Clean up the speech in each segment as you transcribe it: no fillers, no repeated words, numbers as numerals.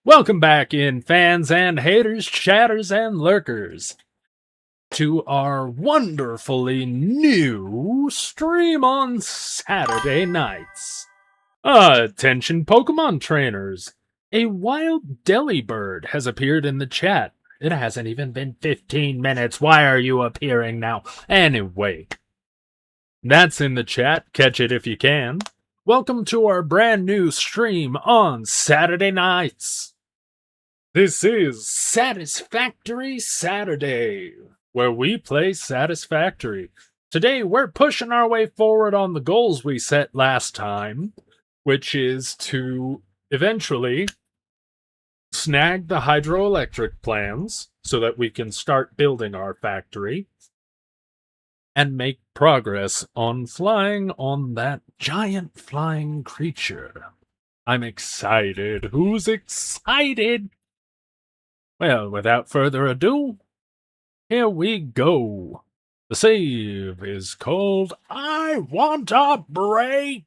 Welcome back in, fans and haters, chatters and lurkers, to our wonderfully new stream on Saturday nights. Attention Pokemon trainers! A wild Delibird has appeared in the chat. It hasn't even been 15 minutes. Why are you appearing now? Anyway, that's in the chat. Catch it if you can. Welcome to our brand new stream on Saturday nights. This is Satisfactory Saturday, where we play Satisfactory. Today, we're pushing our way forward on the goals we set last time, which is to eventually snag the hydroelectric plans so that we can start building our factory and make progress on flying on that giant flying creature. I'm excited. Who's excited? Well, without further ado, here we go. The save is called I Want a Break.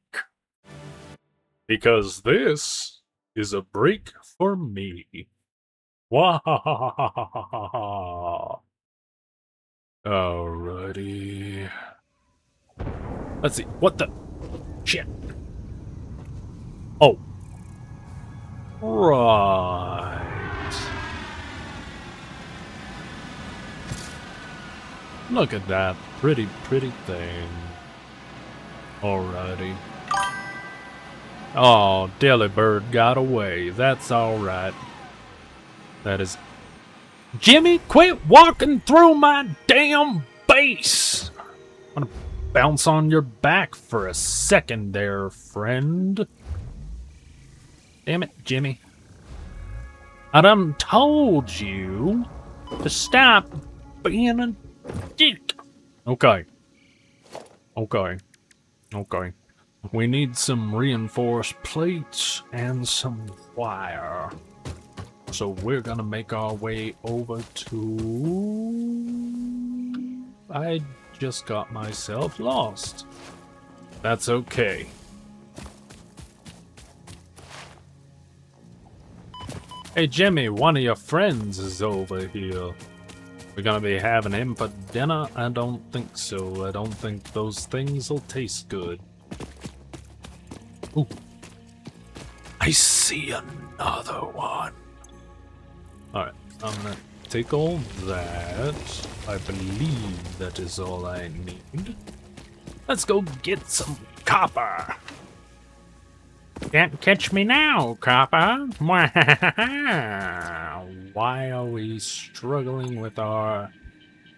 Because this is a break for me. Wahahahaha. Alrighty. Let's see. What the? Shit. Oh. Right. Look at that pretty thing. Alrighty. Oh, Delibird got away. That's alright. That is... Jimmy, quit walking through my damn base! I'm gonna bounce on your back for a second there, friend. Damn it, Jimmy. I done told you to stop being a dick. Okay. We need some reinforced plates and some wire. So we're gonna make our way over to... I just got myself lost. That's okay. Hey Jimmy, one of your friends is over here. We're gonna be having him for dinner? I don't think so. I don't think those things will taste good. Ooh. I see another one. Alright, I'm gonna take all that. I believe that is all I need. Let's go get some copper. Can't catch me now, copper. Why are we struggling with our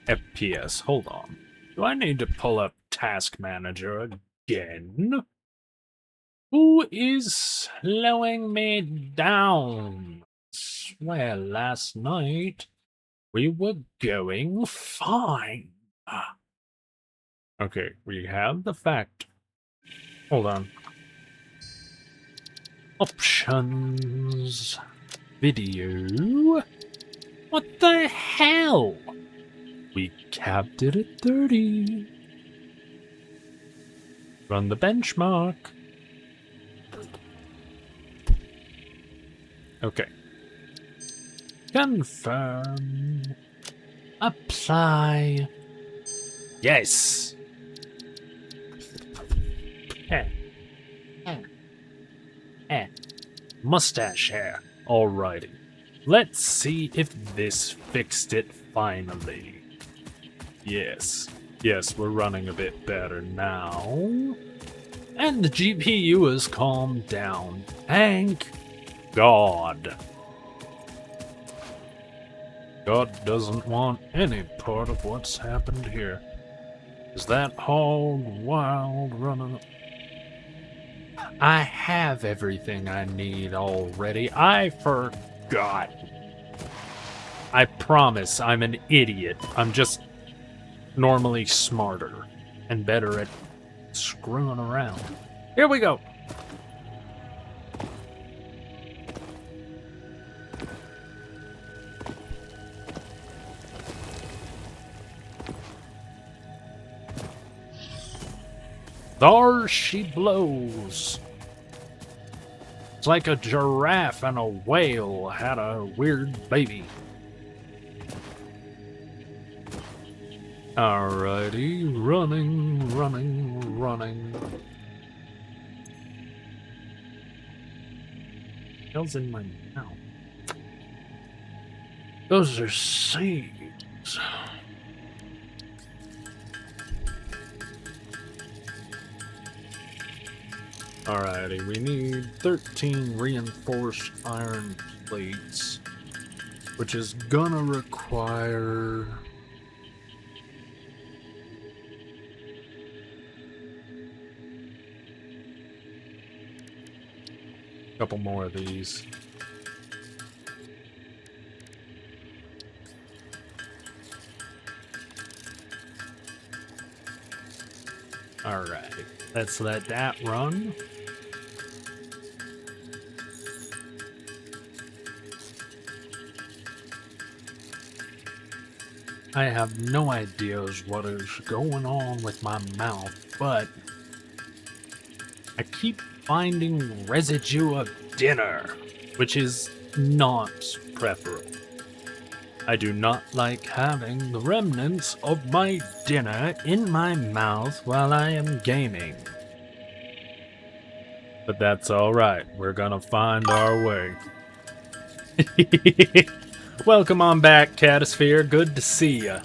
FPS? Hold on. Do I need to pull up Task Manager again? Who is slowing me down? I swear last night we were going fine. Okay, we have the fact. Hold on. Options. Video. What the hell? We capped it at 30. Run the benchmark. Okay. Confirm. Apply. Yes. Mustache hair. Alrighty. Let's see if this fixed it finally. Yes. Yes, we're running a bit better now. And the GPU has calmed down. Thank God. God doesn't want any part of what's happened here. Is that hog wild running? I have everything I need already. I forgot. I promise I'm an idiot. I'm just normally smarter and better at screwing around. Here we go. There she blows. It's like a giraffe and a whale had a weird baby. Alrighty, running. Hell's in my mouth. Those are seeds. Alrighty, we need 13 reinforced iron plates, which is gonna require a couple more of these. Alright, let's let that run. I have no ideas what is going on with my mouth, but I keep finding residue of dinner, which is not preferable. I do not like having the remnants of my dinner in my mouth while I am gaming. But that's alright, we're gonna find our way. Welcome on back, Catasphere. Good to see ya.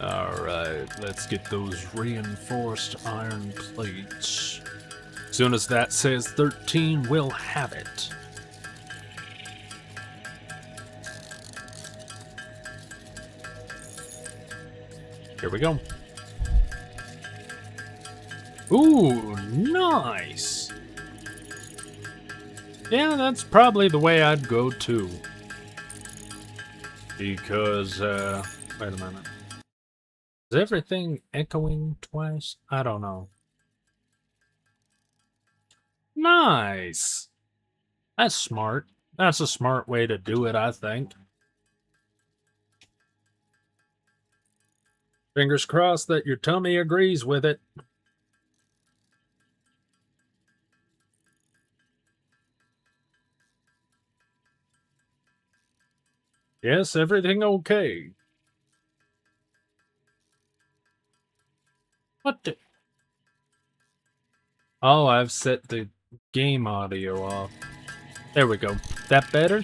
Alright, let's get those reinforced iron plates. As soon as that says 13, we'll have it. Here we go. Ooh, nice! Yeah, that's probably the way I'd go too. Because, wait a minute. Is everything echoing twice? I don't know. Nice! That's smart. That's a smart way to do it, I think. Fingers crossed that your tummy agrees with it. Yes, everything okay. What the? Oh, I've set the game audio off. There we go. That better?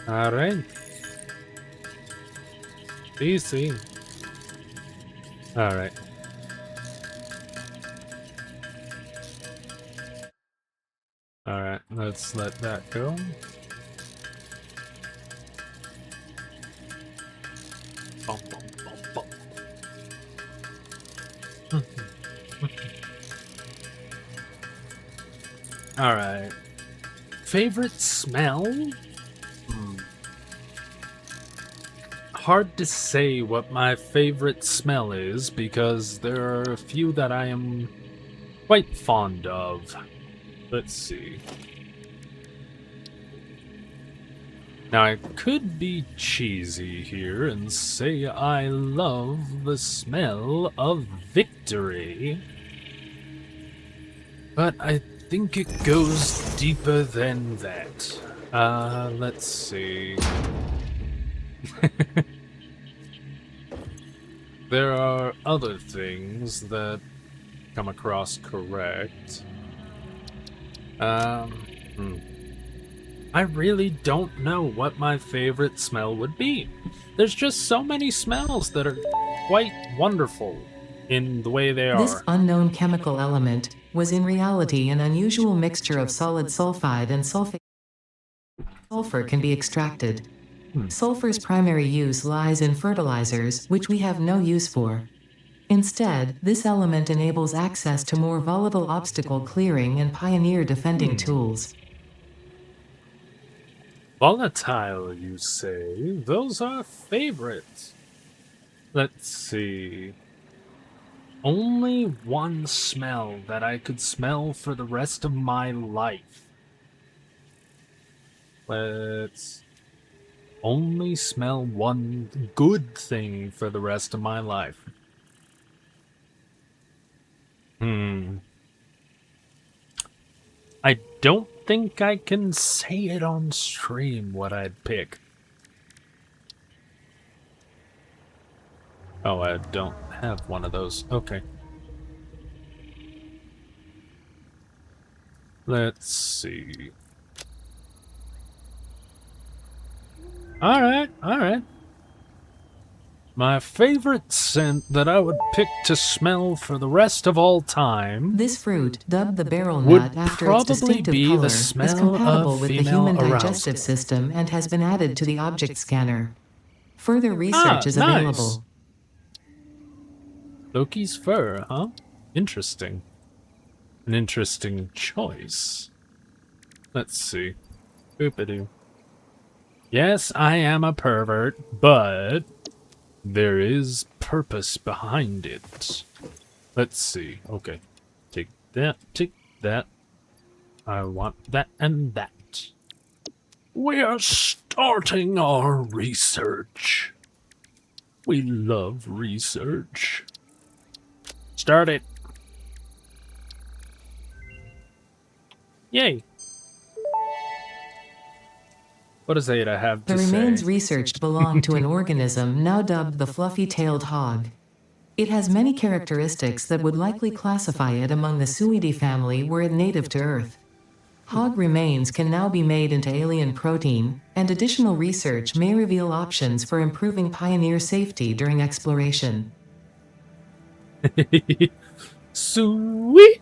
Alright. Easy. Alright. Alright, let's let that go. Bum, bum, bum, bum. Alright. Favorite smell? Hard to say what my favorite smell is because there are a few that I am quite fond of. Let's see. Now I could be cheesy here and say I love the smell of victory, but I think it goes deeper than that. Let's see. There are other things that come across correct. I really don't know what my favorite smell would be. There's just so many smells that are quite wonderful in the way they are. This unknown chemical element was in reality an unusual mixture of solid sulfide and sulfate. Sulfur can be extracted. Sulfur's primary use lies in fertilizers, which we have no use for. Instead, this element enables access to more volatile obstacle clearing and pioneer defending tools. Volatile, you say? Those are favorites. Let's see. Only one smell that I could smell for the rest of my life. Let's only smell one good thing for the rest of my life. I don't think I can say it on stream what I'd pick. Oh, I don't have one of those. Okay. Let's see. Alright. My favorite scent that I would pick to smell for the rest of all time This fruit, dubbed the barrel would nut after its probably distinctive be the color, is smell compatible of with the female human arousal. digestive system and has been added to the object scanner. Further research is nice. available. Loki's fur, huh? Interesting. An interesting choice. Let's see. Boop-a-doo. Yes, I am a pervert, but there is purpose behind it. Let's see. Okay. Take that. I want that and that. We are starting our research. We love research. Start it. Yay. What does Ada have to The say? remains researched belong to an organism now dubbed the fluffy-tailed hog. It has many characteristics that would likely classify it among the Suidae family were it native to Earth. Hog remains can now be made into alien protein, and additional research may reveal options for improving pioneer safety during exploration. Sweet.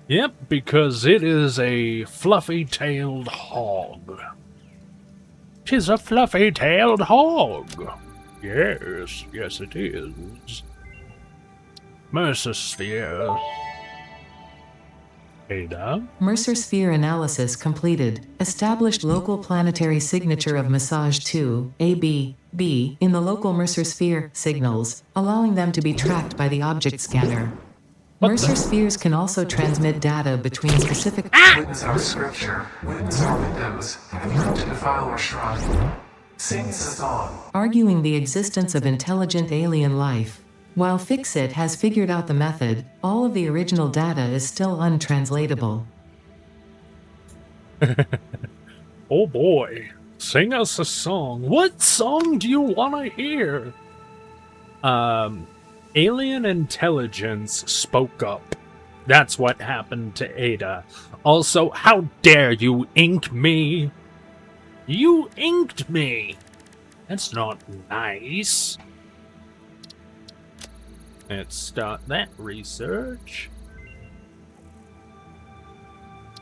Yep, because it is a fluffy-tailed hog. 'Tis a fluffy-tailed hog. Yes, it is. Mercer sphere. Ada? Mercer sphere analysis completed. Established local planetary signature of massage 2, AB, in the local Mercer sphere signals, allowing them to be tracked by the object scanner. Mercer spheres can also transmit data between specific. Witness our scripture, witness our windows, have you come to defile our shrine? Sing us on. Arguing the existence of intelligent alien life. While Fixit has figured out the method, all of the original data is still untranslatable. Oh boy. Sing us a song. What song do you want to hear? Alien intelligence spoke up. That's what happened to Ada. Also, how dare you ink me? You inked me! That's not nice. Let's start that research.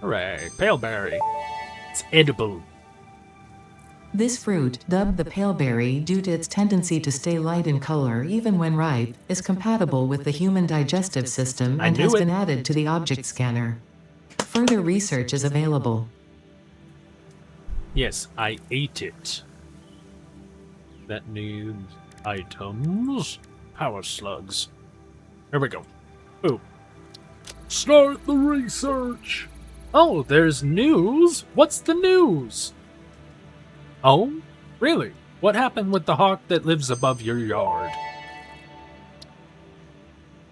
Hooray, paleberry. It's edible. This fruit, dubbed the paleberry due to its tendency to stay light in color even when ripe, is compatible with the human digestive system and has been added to the object scanner. Further research is available. Yes, I ate it. That needs items. Power slugs. Here we go. Boom. Start the research. Oh, there's news? What's the news? Oh? Really? What happened with the hawk that lives above your yard?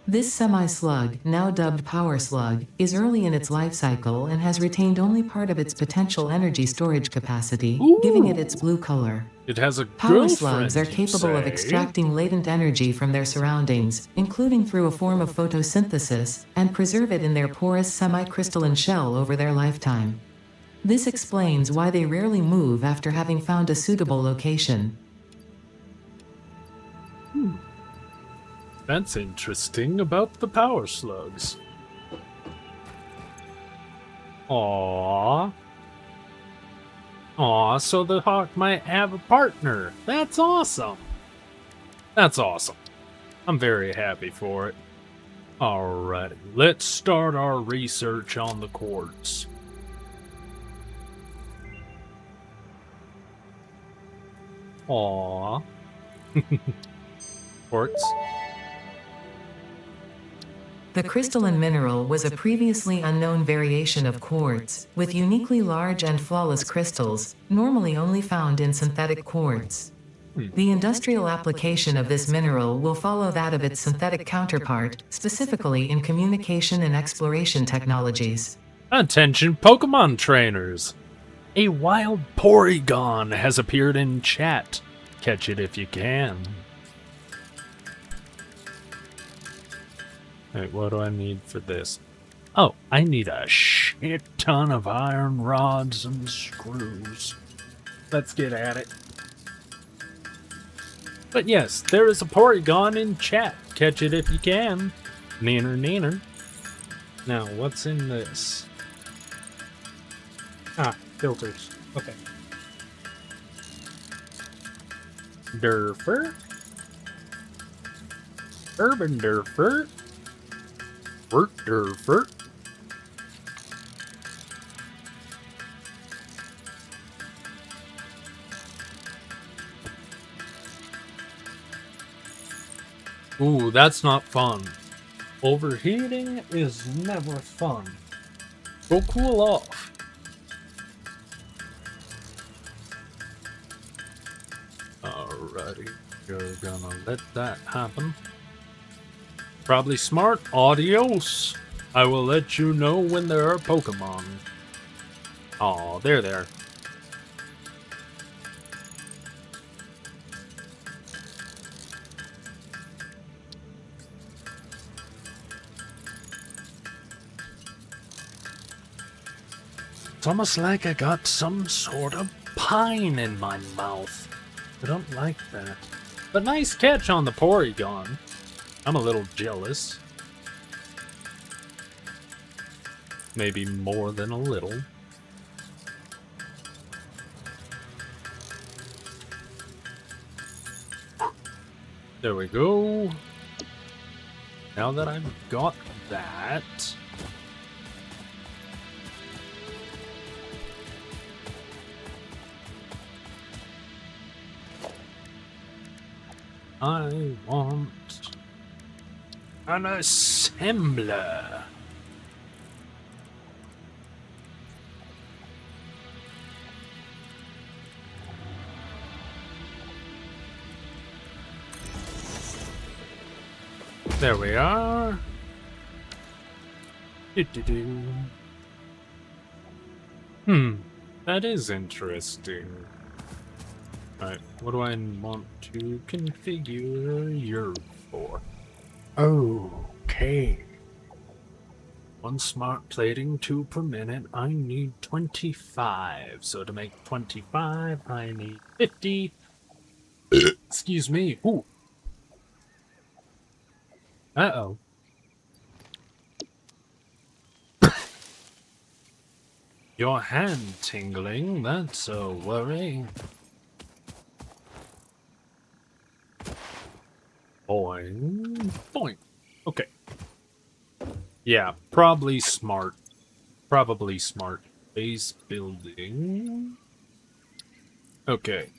This semi-slug, now dubbed power slug, is early in its life cycle and has retained only part of its potential energy storage capacity, giving it its blue color. It has a Power girlfriend, slugs are capable of extracting latent energy from their surroundings, including through a form of photosynthesis, and preserve it in their porous semi-crystalline shell over their lifetime. This explains why they rarely move after having found a suitable location. That's interesting about the power slugs. Aww. Aw, so the hawk might have a partner. That's awesome. That's awesome. I'm very happy for it. Alrighty, let's start our research on the quartz. Aww. Quartz. The crystalline mineral was a previously unknown variation of quartz, with uniquely large and flawless crystals, normally only found in synthetic quartz. The industrial application of this mineral will follow that of its synthetic counterpart, specifically in communication and exploration technologies. Attention Pokemon trainers! A wild Porygon has appeared in chat. Catch it if you can. Wait, what do I need for this? Oh, I need a shit ton of iron rods and screws. Let's get at it. But yes, there is a Porygon in chat. Catch it if you can. Neener, neener. Now, what's in this? Ah, filters. Okay. Durfer. Urban Durfer. Wort Durfer. Ooh, that's not fun. Overheating is never fun. Go cool off. Alrighty, you're gonna let that happen. Probably smart. Adios. I will let you know when there are Pokemon. Aw, they're there. It's almost like I got some sort of pine in my mouth. I don't like that. But nice catch on the Porygon. I'm a little jealous. Maybe more than a little. There we go. Now that I've got that... I want an assembler. There we are. That is interesting. Alright, what do I want to configure your for? Okay. 1 smart plating, 2 per minute. I need 25. So to make 25, I need 50. Excuse me. Ooh. Uh-oh. Your hand tingling, that's a worry. Boing. Boing. Okay. Yeah, probably smart. Probably smart. Base building. Okay.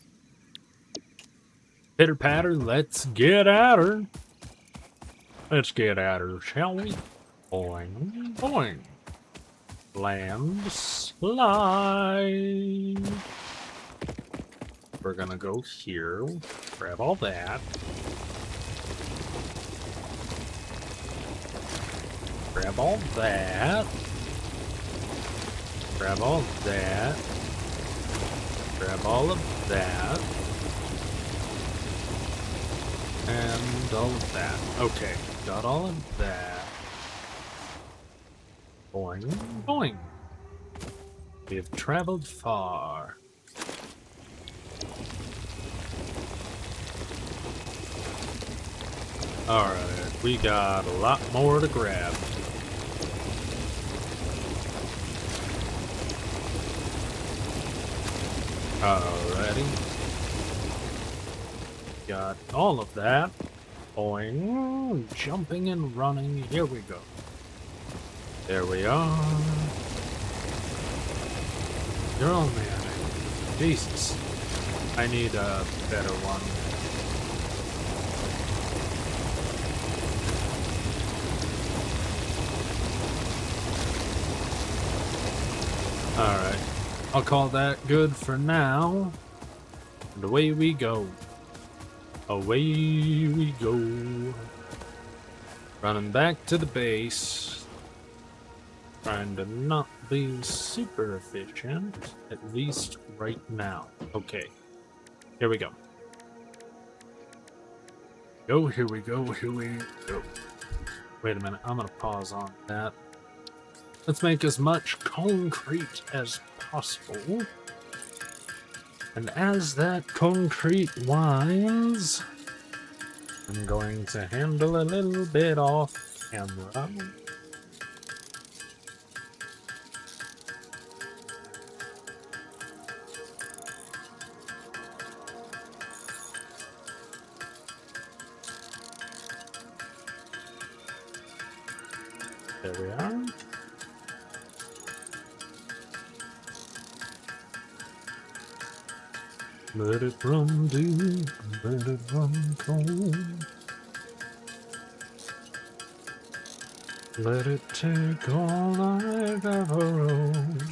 Pitter patter, let's get at her. Let's get at her, shall we? Boing. Boing. Land slide. We're gonna go here. Grab all that. Grab all that. Grab all that. Grab all of that. And all of that. Okay, got all of that. Boing, boing. We have traveled far. Alright, we got a lot more to grab. Alrighty. Got all of that. Boing, jumping and running. Here we go. There we are. You're all man. Jesus. I need a better one. Alright. I'll call that good for now. And away we go. Away we go. Running back to the base. Trying to not be super efficient. At least right now. Okay. Here we go. Here we go. Wait a minute. I'm gonna pause on that. Let's make as much concrete as possible. And as that concrete winds, I'm going to handle a little bit off camera. There we are. Let it run deep, let it run cold. Let it take all I've ever owed.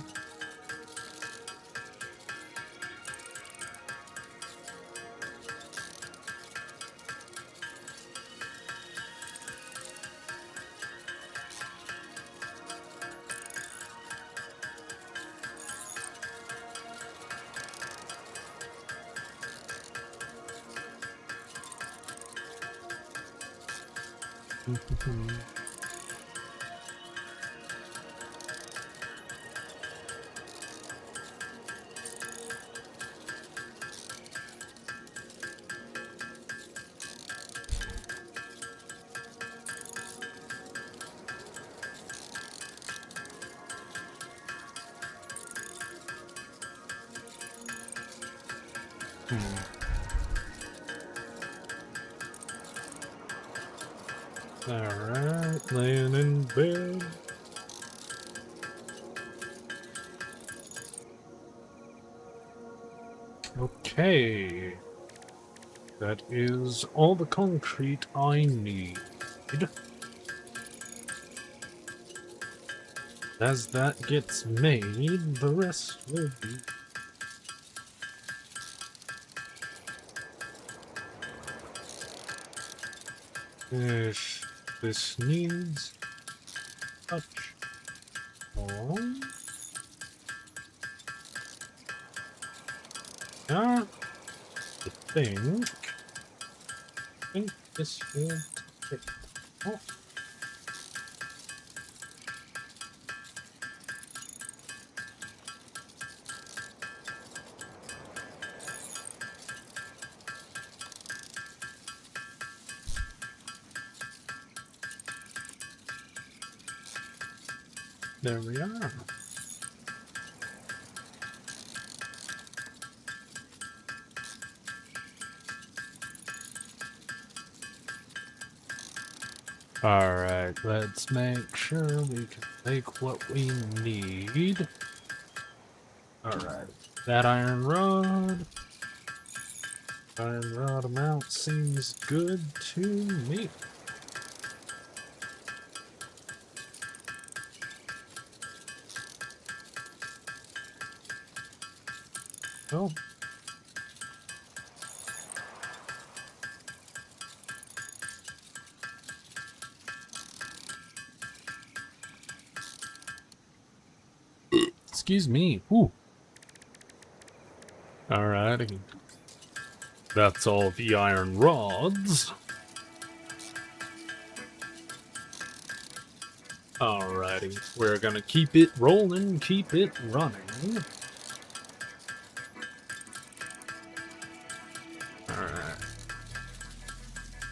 Alright, laying in bed. Okay. That is all the concrete I need. As that gets made, the rest will be. If this needs touch on. I think this will take off. There we are. Alright, let's make sure we can take what we need. Alright, that iron rod amount seems good to me. Oh. Excuse me. Ooh. Alrighty. That's all the iron rods. Alrighty. We're gonna keep it rolling, keep it running. Alright.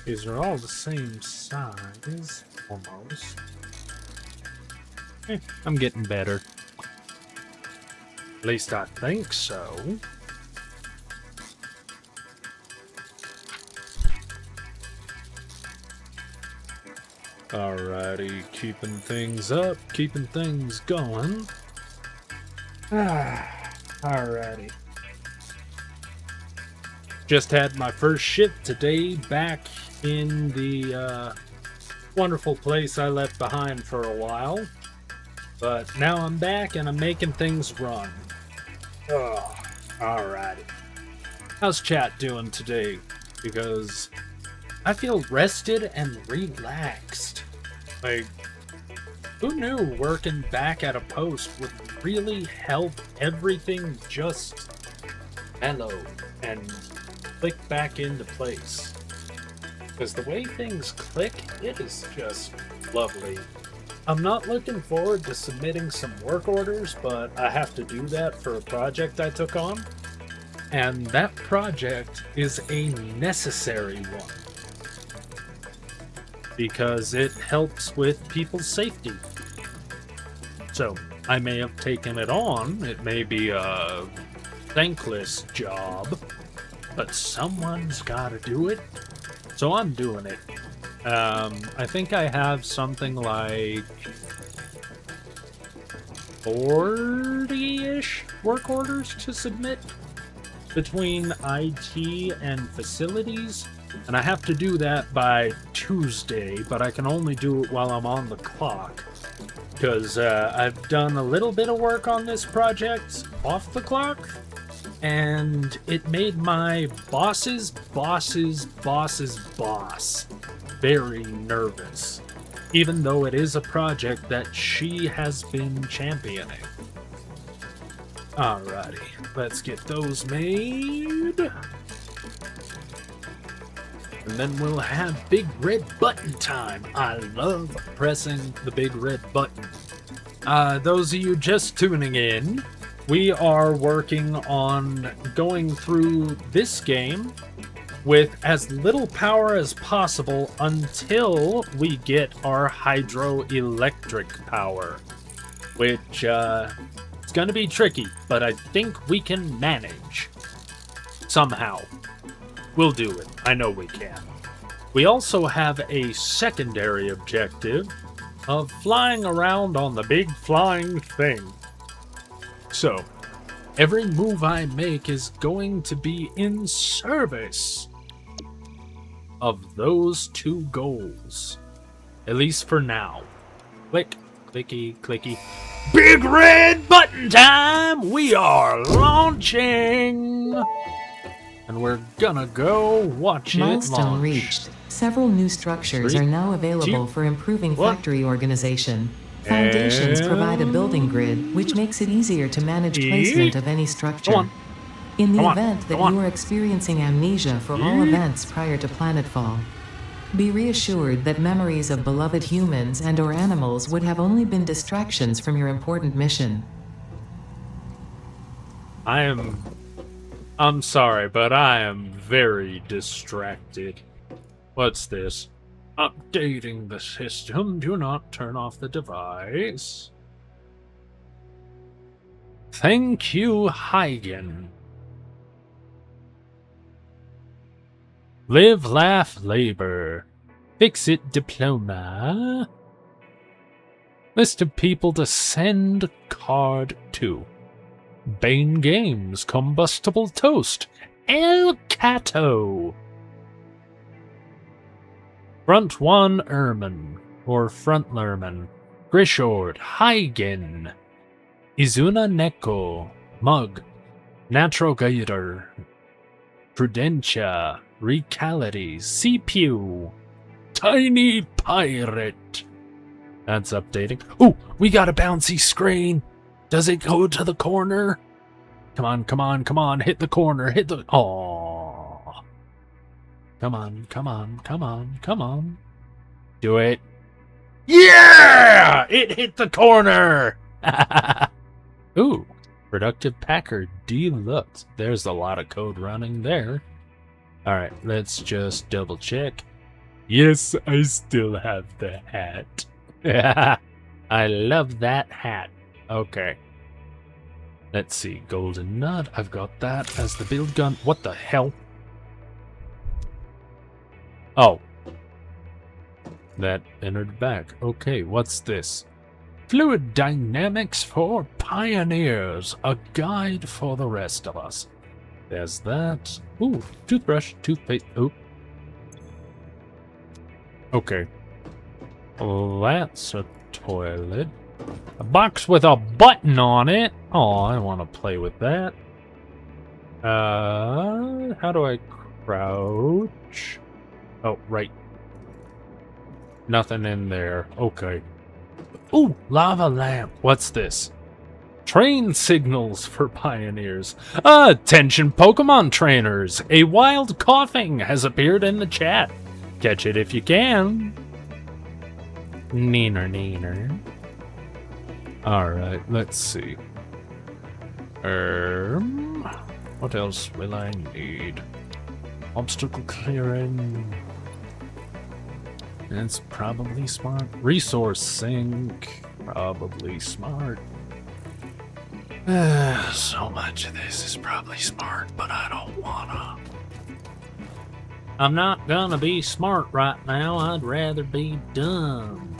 These are all the same size, almost. I'm getting better. At least I think so. Alrighty, keeping things up, keeping things going. Alrighty. Just had my first shift today back in the wonderful place I left behind for a while. But now I'm back and I'm making things run. Oh, alrighty. How's chat doing today? Because I feel rested and relaxed. Like, who knew working back at a post would really help everything just mellow and click back into place? Because the way things click, it is just lovely. I'm not looking forward to submitting some work orders, but I have to do that for a project I took on. And that project is a necessary one. Because it helps with people's safety. So, I may have taken it on. It may be a thankless job, but someone's gotta do it. So I'm doing it. I think I have something like 40-ish work orders to submit between IT and facilities, and I have to do that by Tuesday, but I can only do it while I'm on the clock, because I've done a little bit of work on this project off the clock, and it made my boss's boss's boss's boss very nervous, even though it is a project that she has been championing. Alrighty, let's get those made. And then we'll have big red button time. I love pressing the big red button. Those of you just tuning in, we are working on going through this game with as little power as possible until we get our hydroelectric power, which it's gonna be tricky, but I think we can manage somehow. We'll do it. I know we can. We also have a secondary objective of flying around on the big flying thing. So, every move I make is going to be in service of those two goals. At least for now. Click, clicky, clicky. Big red button time! We are launching! And we're gonna go watch Milestone it launch. reached. Several new structures 3, are now available 2, for improving 1. factory organization. Foundations provide a building grid, which makes it easier to manage placement of any structure. Go on. In the Come on, event that go on. you are experiencing amnesia for all events prior to planetfall, be reassured that memories of beloved humans and/or animals would have only been distractions from your important mission. I'm sorry, but I am very distracted. What's this? Updating the system. Do not turn off the device. Thank you, Hagen. Live, laugh, labor. Fix it, diploma. List of people to send card to. Bane Games, Combustible Toast, El Cato. Front One Erman, or Frontlerman, Grishord, Hagen, Izuna Neko, Mug, Natural Guider, Prudentia, Recality, CPU, Tiny Pirate. That's updating. Ooh, we got a bouncy screen. Does it go to the corner? Come on, come on, come on. Hit the corner. Hit the... Aww. Come on, come on, come on, come on. Do it. Yeah! It hit the corner! Ooh, Productive Packer Deluxe. There's a lot of code running there. Alright, let's just double check. Yes, I still have the hat. I love that hat. Okay. Let's see. Golden Nut. I've got that as the build gun. What the hell? Oh. That entered back. Okay, what's this? Fluid Dynamics for Pioneers. A guide for the rest of us. There's that. Ooh, toothbrush, toothpaste. Oh. Okay. That's a toilet. A box with a button on it. Oh, I want to play with that. How do I crouch? Oh, right. Nothing in there. Okay. Ooh, lava lamp. What's this? Train signals for pioneers. Attention Pokemon trainers. A wild coughing has appeared in the chat. Catch it if you can. Neener, neener. Alright, let's see. What else will I need? Obstacle clearing. That's probably smart. Resource sink. Probably smart. So much of this is probably smart, but I don't wanna. I'm not gonna be smart right now. I'd rather be dumb.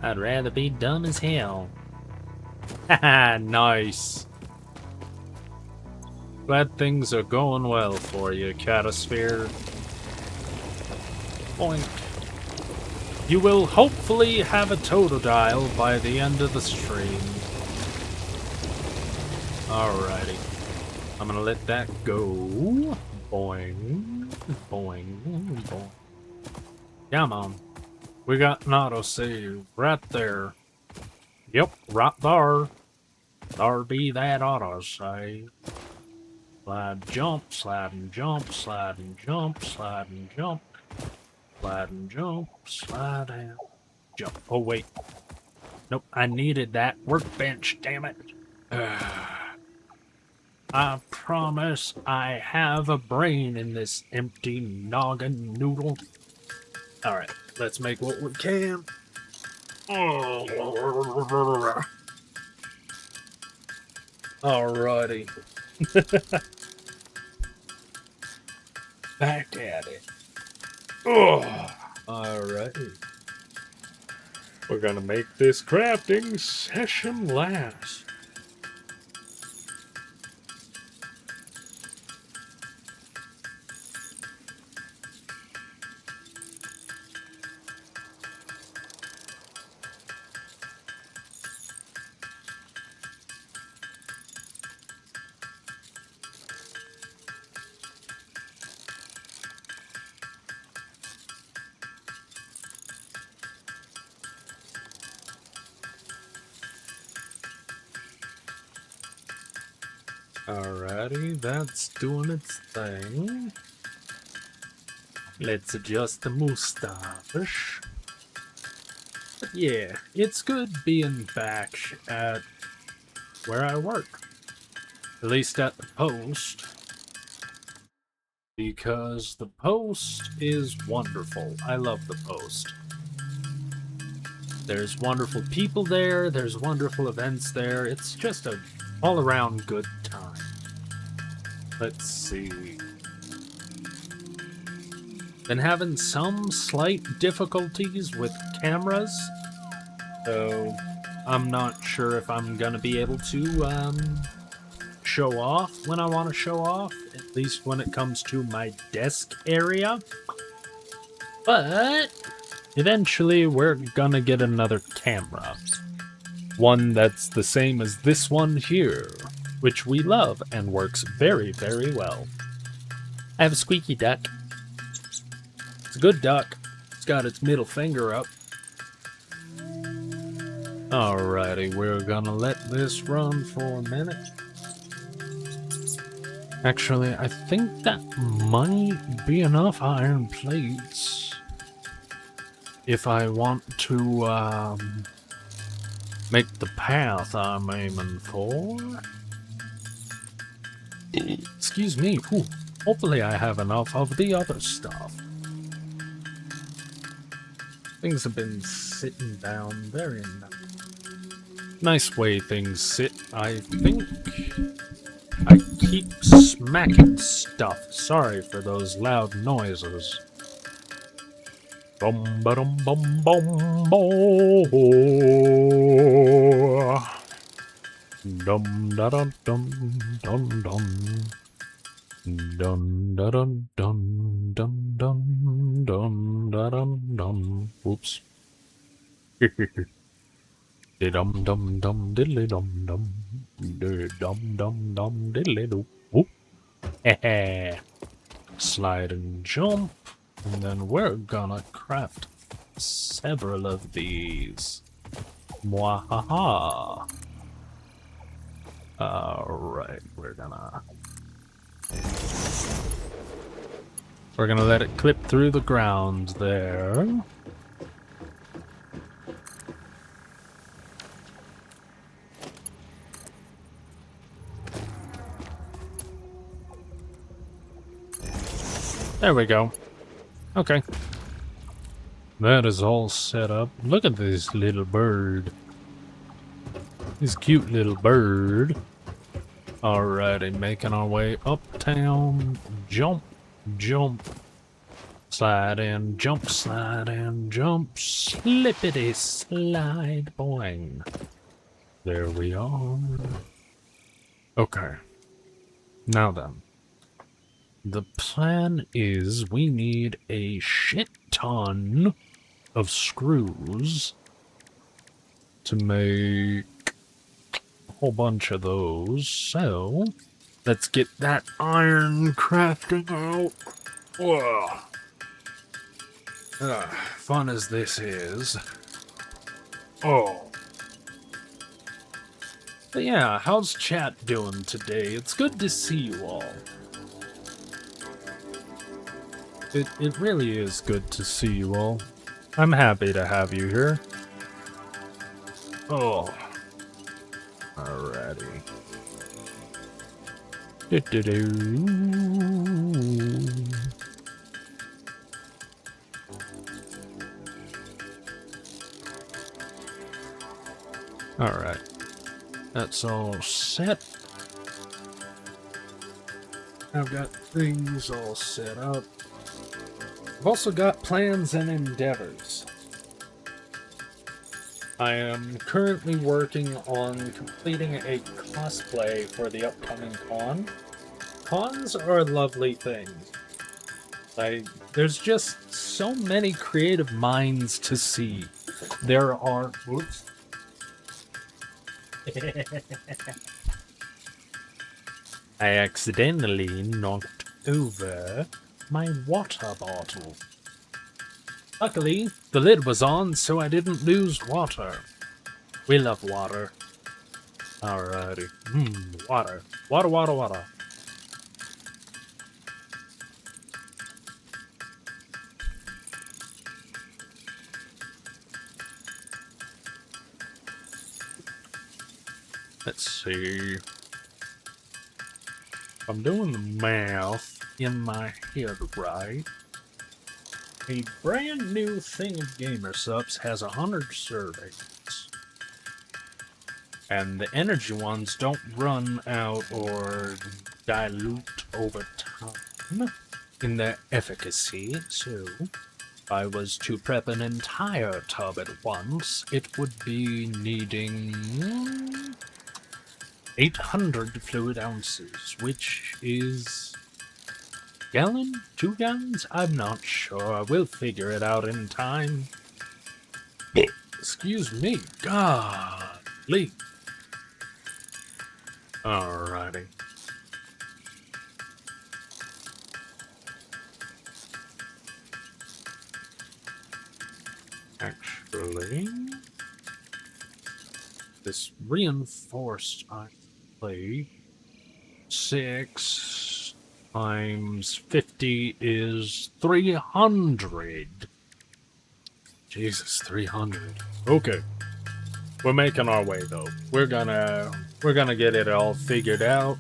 I'd rather be dumb as hell. Haha, nice. Glad things are going well for you, Catosphere. Boink. You will hopefully have a Totodile by the end of the stream. Alrighty. I'm gonna let that go. Boing. Boing. Boing. Come on. We got an autosave right there. Yep, right there. There be that autosave. Slide, jump, slide and jump, slide and jump, slide and jump. Slide and jump, slide and jump. Oh, wait. Nope, I needed that workbench, damn it. I promise I have a brain in this empty noggin noodle. Alright, let's make what we can. Alrighty. Back at it. Alrighty. We're gonna make this crafting session last. Alrighty, that's doing its thing. Let's adjust the moustache. But yeah, it's good being back at where I work. At least at the post. Because the post is wonderful. I love the post. There's wonderful people there, there's wonderful events there. It's just a all-around good time. Let's see. Been having some slight difficulties with cameras, so I'm not sure if I'm gonna be able to show off when I want to show off, at least when it comes to my desk area. But eventually we're gonna get another camera. One that's the same as this one here, which we love and works very, very well. I have a squeaky duck. It's a good duck. It's got its middle finger up. Alrighty, we're gonna let this run for a minute. Actually, I think that might be enough iron plates if I want to make the path I'm aiming for. Excuse me. Ooh, hopefully I have enough of the other stuff. Things have been sitting down very nice way things sit, I think. I keep smacking stuff. Sorry for those loud noises. Bum ba dum bum bum bo. Dum da dum dum dum dum. Dun da dun dun dun dun dum da dum dum. Oops. Dum dum dum diddly dum dum. Dum dum dum diddly dum. Oop. Slide and jump. And then we're gonna craft several of these. Mwahaha. Alright, we're gonna let it clip through the ground there. There we go. Okay. That is all set up. Look at this little bird. This cute little bird. Alrighty, making our way uptown. Jump, jump. Slide and jump, slide and jump. Slippity slide, boing. There we are. Okay. Now then. The plan is we need a shit ton of screws to make a whole bunch of those. So, let's get that iron crafting out. Whoa. Fun as this is. Oh. But yeah, how's chat doing today? It's good to see you all. It really is good to see you all. I'm happy to have you here. Oh. Alrighty. Alright. That's all set. I've got things all set up. I've also got plans and endeavors. I am currently working on completing a cosplay for the upcoming con. Cons are lovely things. There's just so many creative minds to see. There are... Whoops. I accidentally knocked over my water bottle. Luckily, the lid was on, so I didn't lose water. We love water. Alrighty. Water. Water, water, water. Let's see. I'm doing the math in my head right. A brand new thing of Gamer Subs has 100 servings. And the energy ones don't run out or dilute over time in their efficacy, so if I was to prep an entire tub at once, it would be needing 800 fluid ounces, which is... gallon? 2 gallons? I'm not sure. We'll figure it out in time. Excuse me. Golly. Alrighty. Actually, this reinforced plate 6 times 50 is 300. Jesus, 300. Okay. We're making our way though. We're gonna get it all figured out.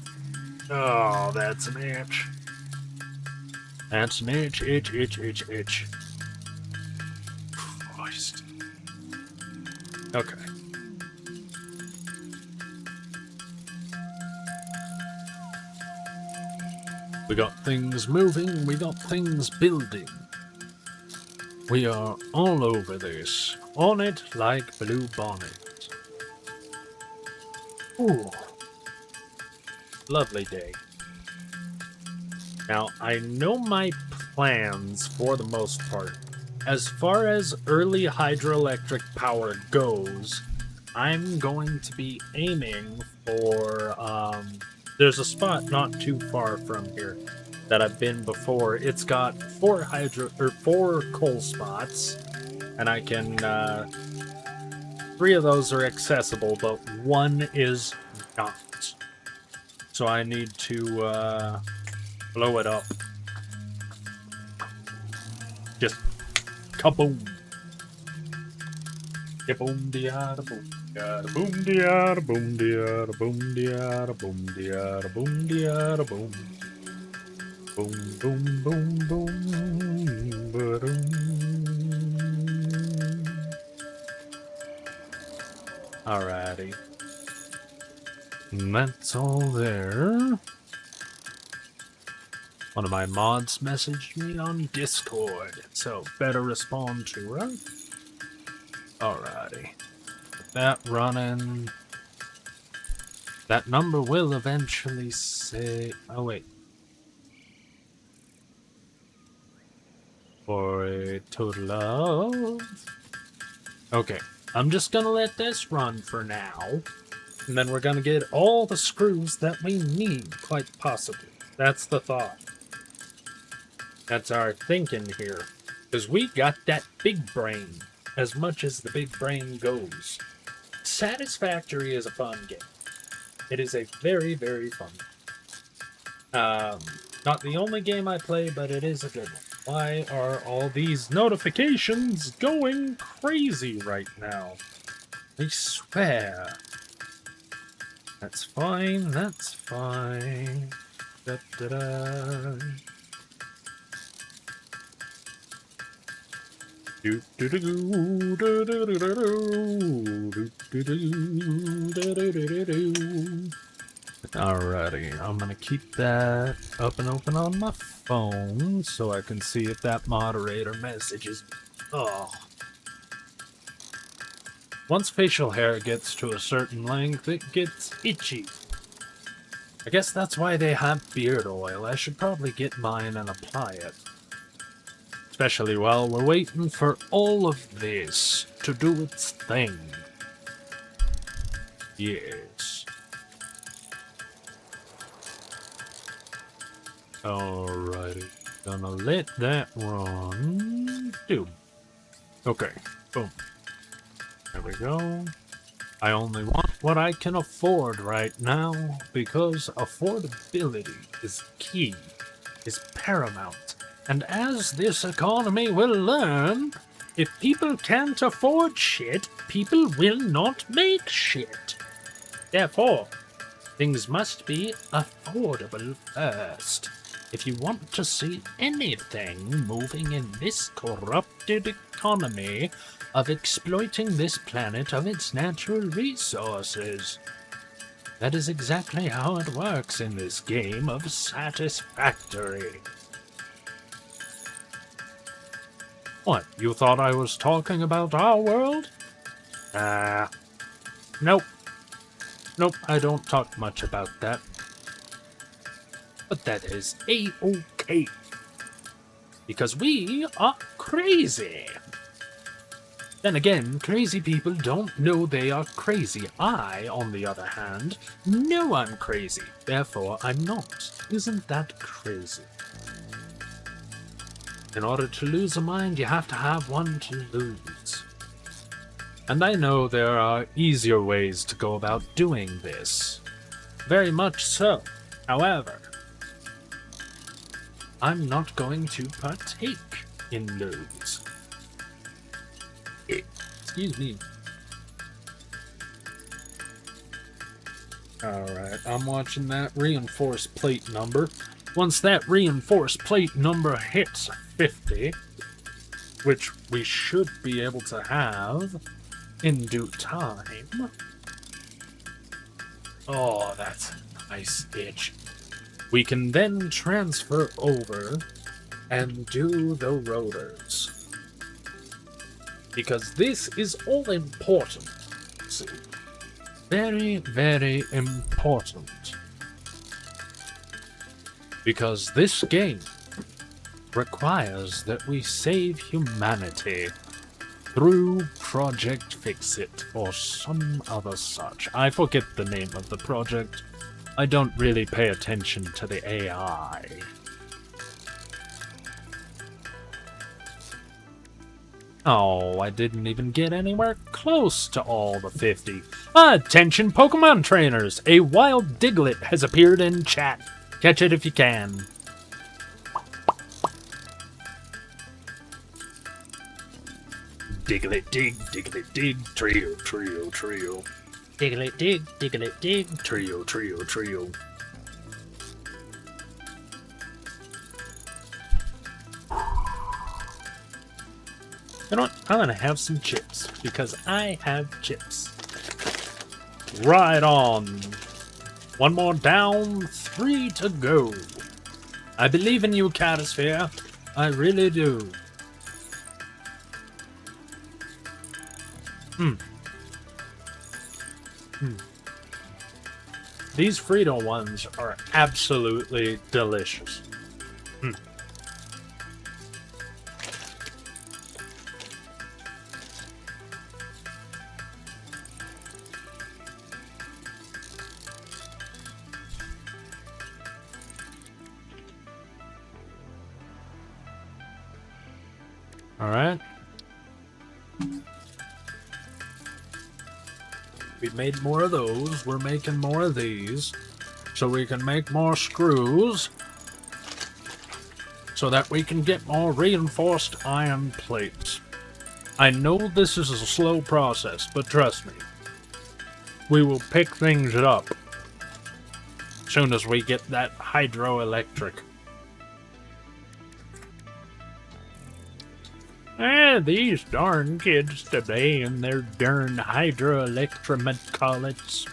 Oh, that's an itch. That's an itch, itch, itch, itch, itch. Christ. Okay. We got things moving, we got things building. We are all over this, on it like Blue Bonnet. Ooh. Lovely day. Now, I know my plans for the most part. As far as early hydroelectric power goes, I'm going to be aiming for, there's a spot not too far from here that I've been before. It's got 4 coal spots, and I can, 3 of those are accessible, but 1 is not. So I need to, blow it up. Just kaboom. Kaboom diada boom diada boom diada boom diada boom diada boom diada boom diada boom. Boom boom boom boom ba-dum. Alrighty. And that's all there. One of my mods messaged me on Discord, so better respond to her. Alrighty. With that running, that number will eventually say, oh wait. For a total of... Okay, I'm just gonna let this run for now, and then we're gonna get all the screws that we need, quite possibly. That's the thought. That's our thinking here. Because we got that big brain, as much as the big brain goes. Satisfactory is a fun game. It is a very, very fun game. Not the only game I play, but it is a good one. Why are all these notifications going crazy right now? I swear. That's fine, that's fine. Da-da-da. Alrighty, I'm gonna keep that up and open on my phone so I can see if that moderator message is... Oh. Once facial hair gets to a certain length, it gets itchy. I guess that's why they have beard oil. I should probably get mine and apply it. Especially while we're waiting for all of this to do its thing. Yes. Alrighty. Gonna let that run. Dude. Okay. Boom. There we go. I only want what I can afford right now, because affordability is key, is paramount. And as this economy will learn, if people can't afford shit, people will not make shit. Therefore, things must be affordable first. If you want to see anything moving in this corrupted economy of exploiting this planet of its natural resources. That is exactly how it works in this game of Satisfactory. What, you thought I was talking about our world? Nope. Nope, I don't talk much about that. But that is A-okay. Because we are crazy. Then again, crazy people don't know they are crazy. I, on the other hand, know I'm crazy. Therefore, I'm not. Isn't that crazy? In order to lose a mind, you have to have one to lose. And I know there are easier ways to go about doing this. Very much so. However, I'm not going to partake in those. Excuse me. Alright, I'm watching that reinforced plate number. Once that reinforced plate number hits 50, which we should be able to have in due time. Oh, that's a nice itch. We can then transfer over and do the rotors. Because this is all important. See? Very, very important. Because this game requires that we save humanity through Project Fix-It or some other such. I forget the name of the project. I don't really pay attention to the AI. Oh, I didn't even get anywhere close to all the 50. Attention Pokemon trainers! A wild Diglett has appeared in chat. Catch it if you can. Diglett dig, trio, trio, trio. Diglett dig, trio, trio, trio. You know what? I'm gonna have some chips, because I have chips. Right on. One more down, 3 to go. I believe in you, Catasphere. I really do. These Frito ones are absolutely delicious. All right. We made more of those. We're making more of these. So we can make more screws. So that we can get more reinforced iron plates. I know this is a slow process, but trust me. We will pick things up. As soon as we get that hydroelectric. These darn kids today and their darn hydroelectromet.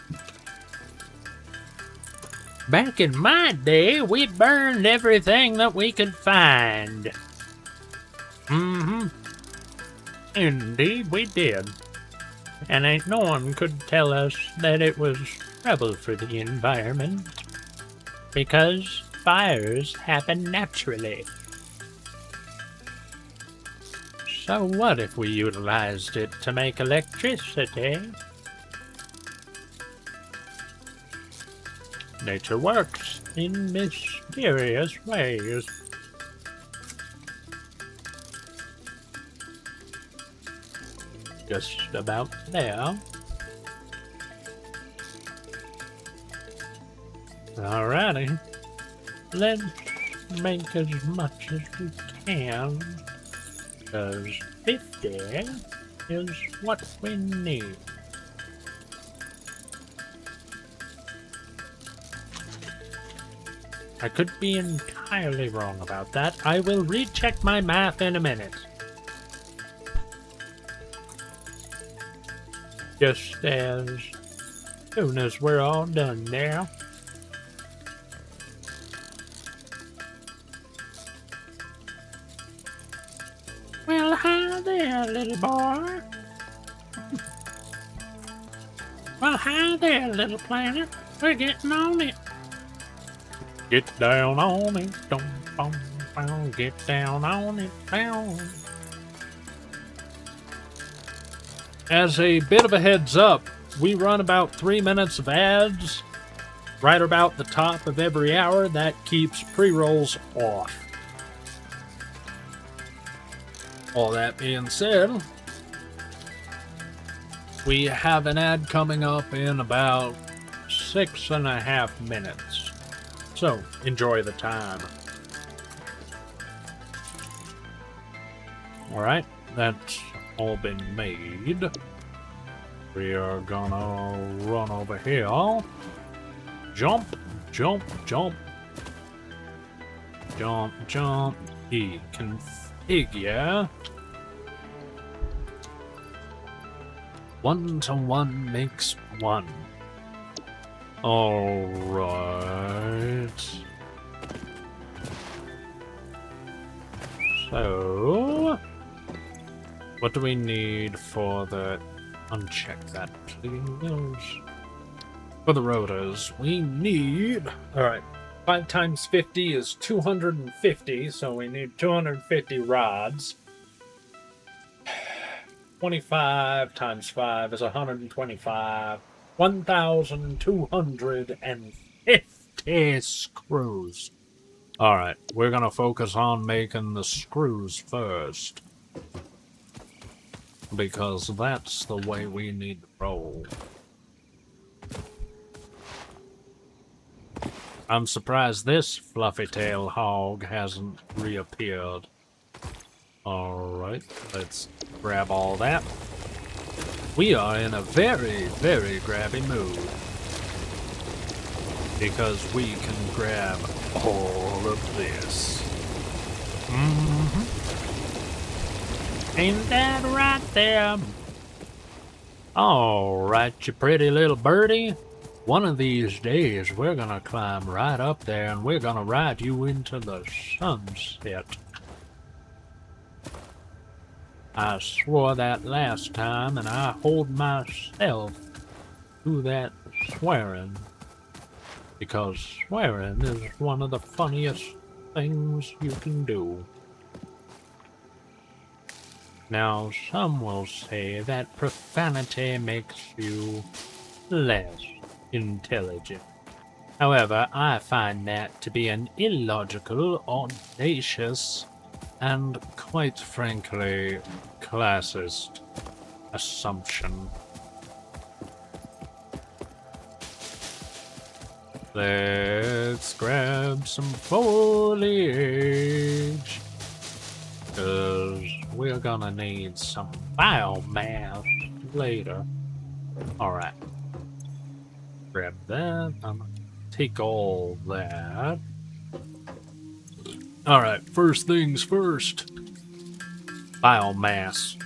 Back in my day, we burned everything that we could find. Indeed we did. And ain't no one could tell us that it was trouble for the environment. Because fires happen naturally. So what if we utilized it to make electricity? Nature works in mysterious ways. Just about there. Alrighty. Let's make as much as we can. Because 50 is what we need. I could be entirely wrong about that. I will recheck my math in a minute. Just as soon as we're all done there. Well, hi there, little boy. Well, hi there, little planet. We're getting on it. Get down on it, get down on it, down. As a bit of a heads up, we run about 3 minutes of ads right about the top of every hour. That keeps pre-rolls off. All that being said, we have an ad coming up in about 6.5 minutes. So, enjoy the time. Alright, that's all been made. We are gonna run over here. Jump, jump, jump. Jump, jump. Configure. 1 to 1 makes 1. Alright. So, what do we need for the... Uncheck that, please. For the rotors, we need... Alright. 5 times 50 is 250, so we need 250 rods. 25 times 5 is 125. 1,250 screws. Alright, we're gonna focus on making the screws first. Because that's the way we need to roll. I'm surprised this fluffy tail hog hasn't reappeared. Alright, let's grab all that. We are in a very, very grabby mood. Because we can grab all of this. Ain't that right there? Alright, you pretty little birdie. One of these days, we're gonna climb right up there and we're gonna ride you into the sunset. I swore that last time and I hold myself to that swearing. Because swearing is one of the funniest things you can do. Now, some will say that profanity makes you less intelligent. However, I find that to be an illogical, audacious, and quite frankly, classist assumption. Let's grab some foliage, because we're gonna need some biomass later. Alright. Grab that. I'm gonna take all that. Alright, first things first. Biomass.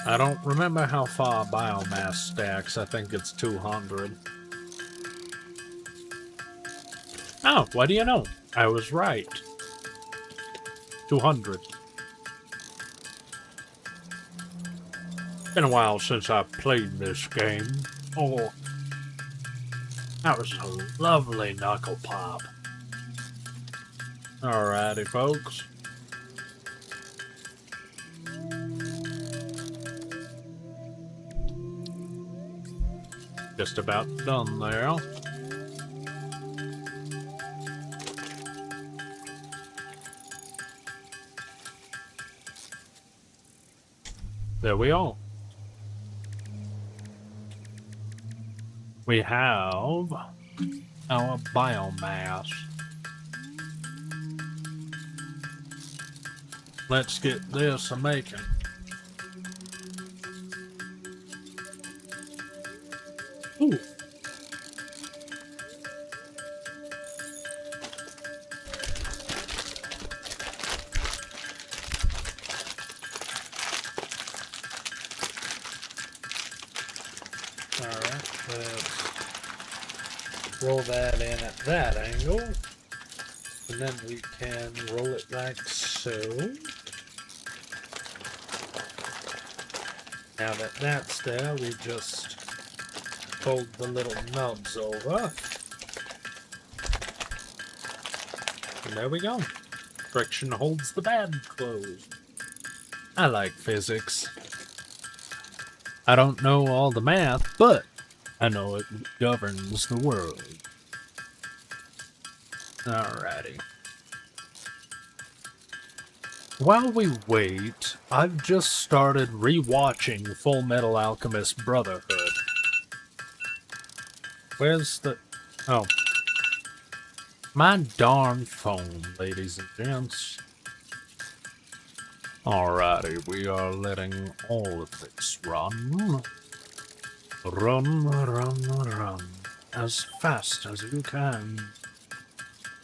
I don't remember how far biomass stacks. I think it's 200. Oh, what do you know? I was right. 200. Been a while since I've played this game. Oh, that was a lovely knuckle pop. Alrighty, folks. Just about done there. There we are. We have our biomass. Let's get this a-making. Ooh. Alright, let's roll that in at that angle. And then we can roll it like so. Now that that's there, we just fold the little nubs over. And there we go. Friction holds the bad closed. I like physics. I don't know all the math, but I know it governs the world. Alrighty. While we wait, I've just started rewatching Full Metal Alchemist Brotherhood. Where's the... Oh. My darn phone, ladies and gents. Alrighty, we are letting all of this run. Run, run, run. As fast as you can.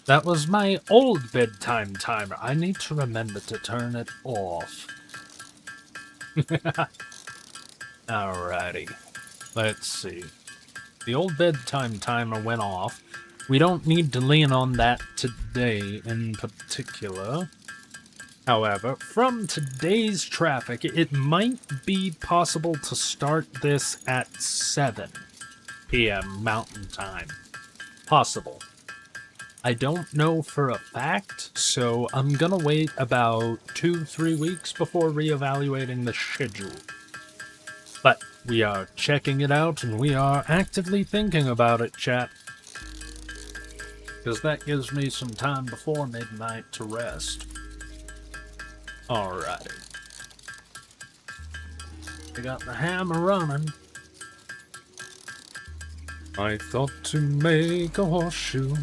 That was my old bedtime timer. I need to remember to turn it off. Alrighty. Let's see. The old bedtime timer went off. We don't need to lean on that today in particular. However, from today's traffic, it might be possible to start this at 7 p.m. Mountain Time. Possible. I don't know for a fact, so I'm gonna wait about 2-3 weeks before reevaluating the schedule. But we are checking it out and we are actively thinking about it, chat. Because that gives me some time before midnight to rest. Alrighty. We got the hammer running. I thought to make a horseshoe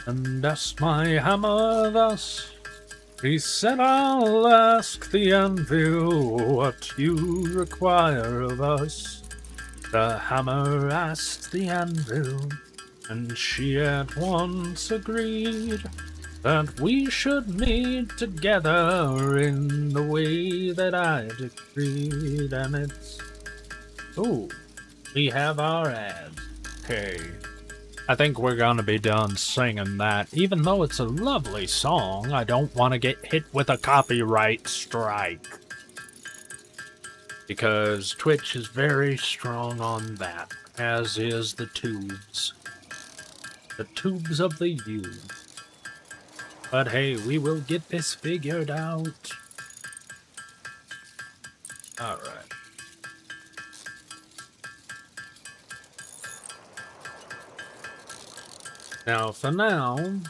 and asked my hammer thus. He said, I'll ask the anvil what you require of us. The hammer asked the anvil, and she at once agreed that we should meet together in the way that I decreed. And it's... ooh, we have our ad. Okay. I think we're gonna be done singing that. Even though it's a lovely song, I don't want to get hit with a copyright strike. Because Twitch is very strong on that, as is the tubes. The tubes of the youth. But hey, we will get this figured out. Alright. Now, for now,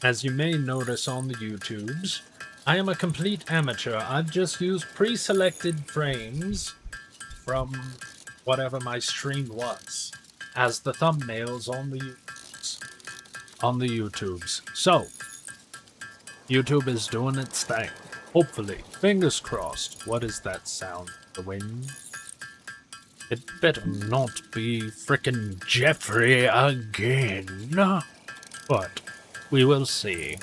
as you may notice on the YouTubes, I am a complete amateur. I've just used pre-selected frames from whatever my stream was as the thumbnails on the YouTubes. So, YouTube is doing its thing. Hopefully. Fingers crossed. What is that sound? The wind? It better not be frickin' Jeffrey again. But we will see.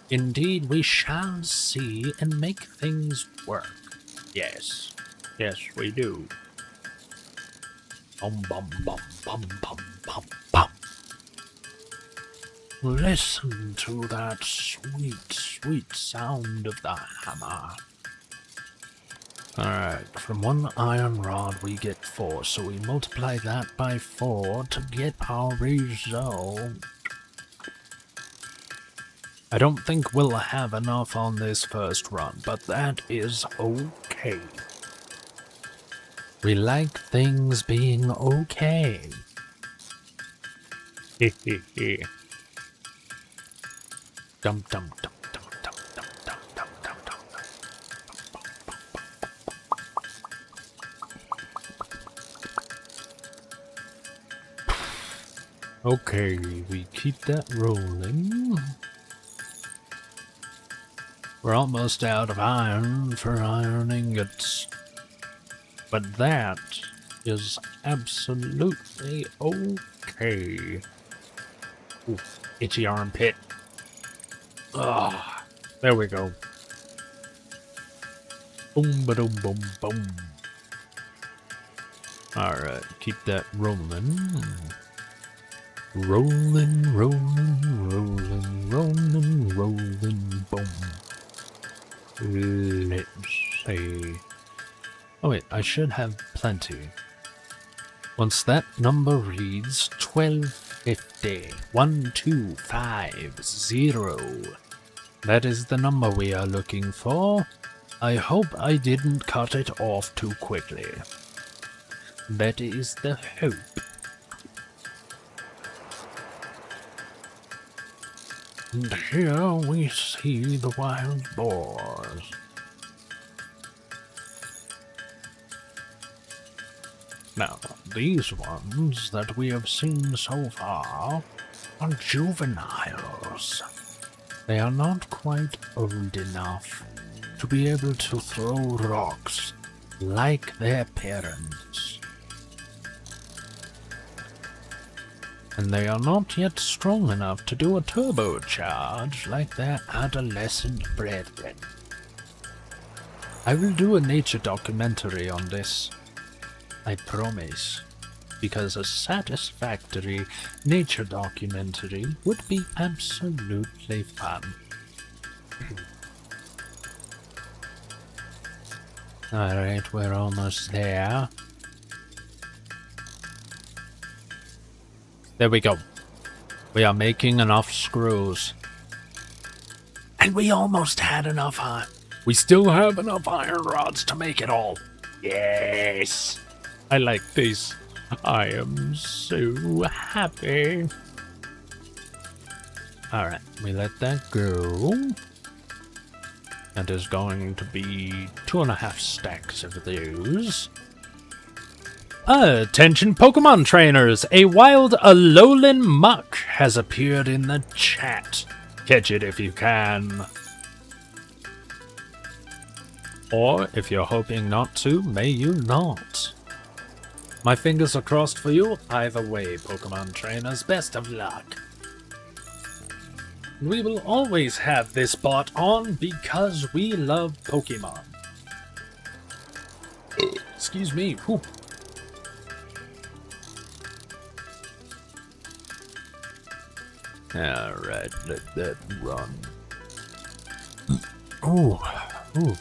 Indeed, we shall see and make things work. Yes. Yes, we do. Bum bum bum bum bum bum bum. Listen to that sweet, sweet sound of the hammer. Alright, from one iron rod we get 4, so we multiply that by 4 to get our result. I don't think we'll have enough on this first run, but that is okay. We like things being okay. Hehehe. Dum dum dum dum dum dum dum dum dum dum. Okay, we keep that rolling. We're almost out of iron for iron ingots. But that is absolutely okay. Ooh, itchy armpit. Ugh, there we go. Boom, ba-dum, boom, boom. Alright, keep that rolling. Rolling, rolling, rolling, rolling, rolling, boom. Let's see. Oh wait, I should have plenty. Once that number reads 1250, 1250, that is the number we are looking for. I hope I didn't cut it off too quickly. That is the hope. And here we see the wild boars. Now, these ones that we have seen so far are juveniles. They are not quite old enough to be able to throw rocks like their parents. And they are not yet strong enough to do a turbocharge like their adolescent brethren. I will do a nature documentary on this. I promise. Because a satisfactory nature documentary would be absolutely fun. Alright, we're almost there. There we go. We are making enough screws. And we almost had enough iron. We still have enough iron rods to make it all. Yes. I like this. I am so happy. Alright, we let that go. And there's going to be 2.5 stacks of those. Attention Pokemon trainers! A wild Alolan Muck has appeared in the chat. Catch it if you can. Or, if you're hoping not to, may you not. My fingers are crossed for you. Either way, Pokemon trainers, best of luck. We will always have this bot on because we love Pokemon. Excuse me. Whew. Alright, let that run. Ooh. Ooh.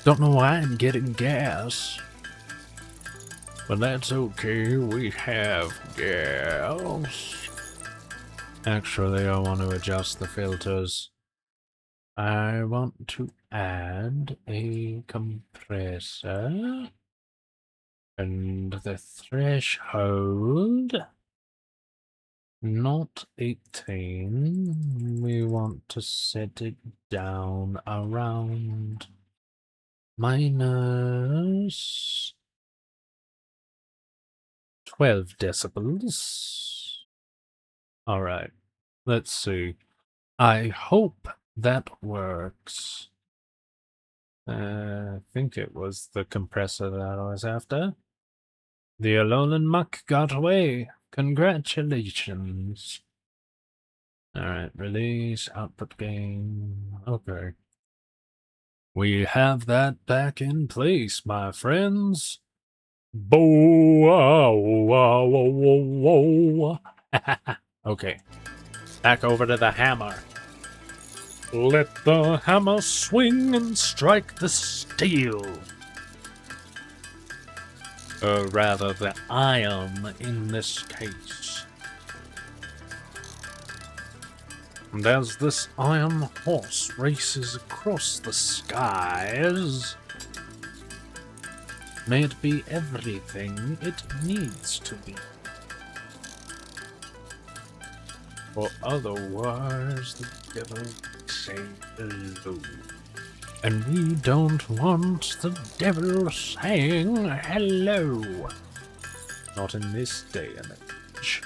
Don't know why I'm getting gas. But that's okay, we have gas. Actually, I want to adjust the filters. I want to add a compressor. And the threshold. Not 18. We want to set it down around minus 12 decibels. Alright, let's see. I hope that works. I think it was the compressor that I was after. The Alolan Muck got away. Congratulations. Alright, release, output gain. Okay. We have that back in place, my friends. Okay. Back over to the hammer. Let the hammer swing and strike the steel. Or rather, the iron in this case. And as this iron horse races across the skies, may it be everything it needs to be. For otherwise, the devil will say hello. And we don't want the devil saying hello. Not in this day and age.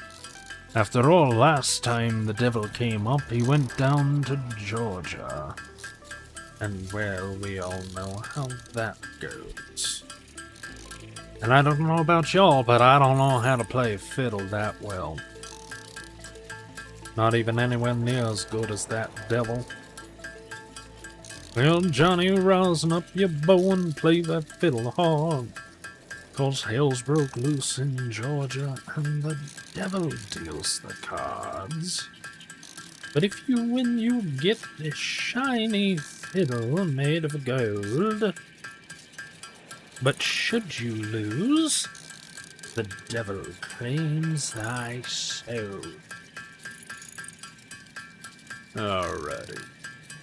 After all, last time the devil came up, he went down to Georgia. And well, we all know how that goes. And I don't know about y'all, but I don't know how to play fiddle that well. Not even anywhere near as good as that devil. Well, Johnny, rousing up your bow and play that fiddle hard. 'Cause hell's broke loose in Georgia, and the devil deals the cards. But if you win, you get a shiny fiddle made of gold. But should you lose, the devil claims thy soul. Alrighty.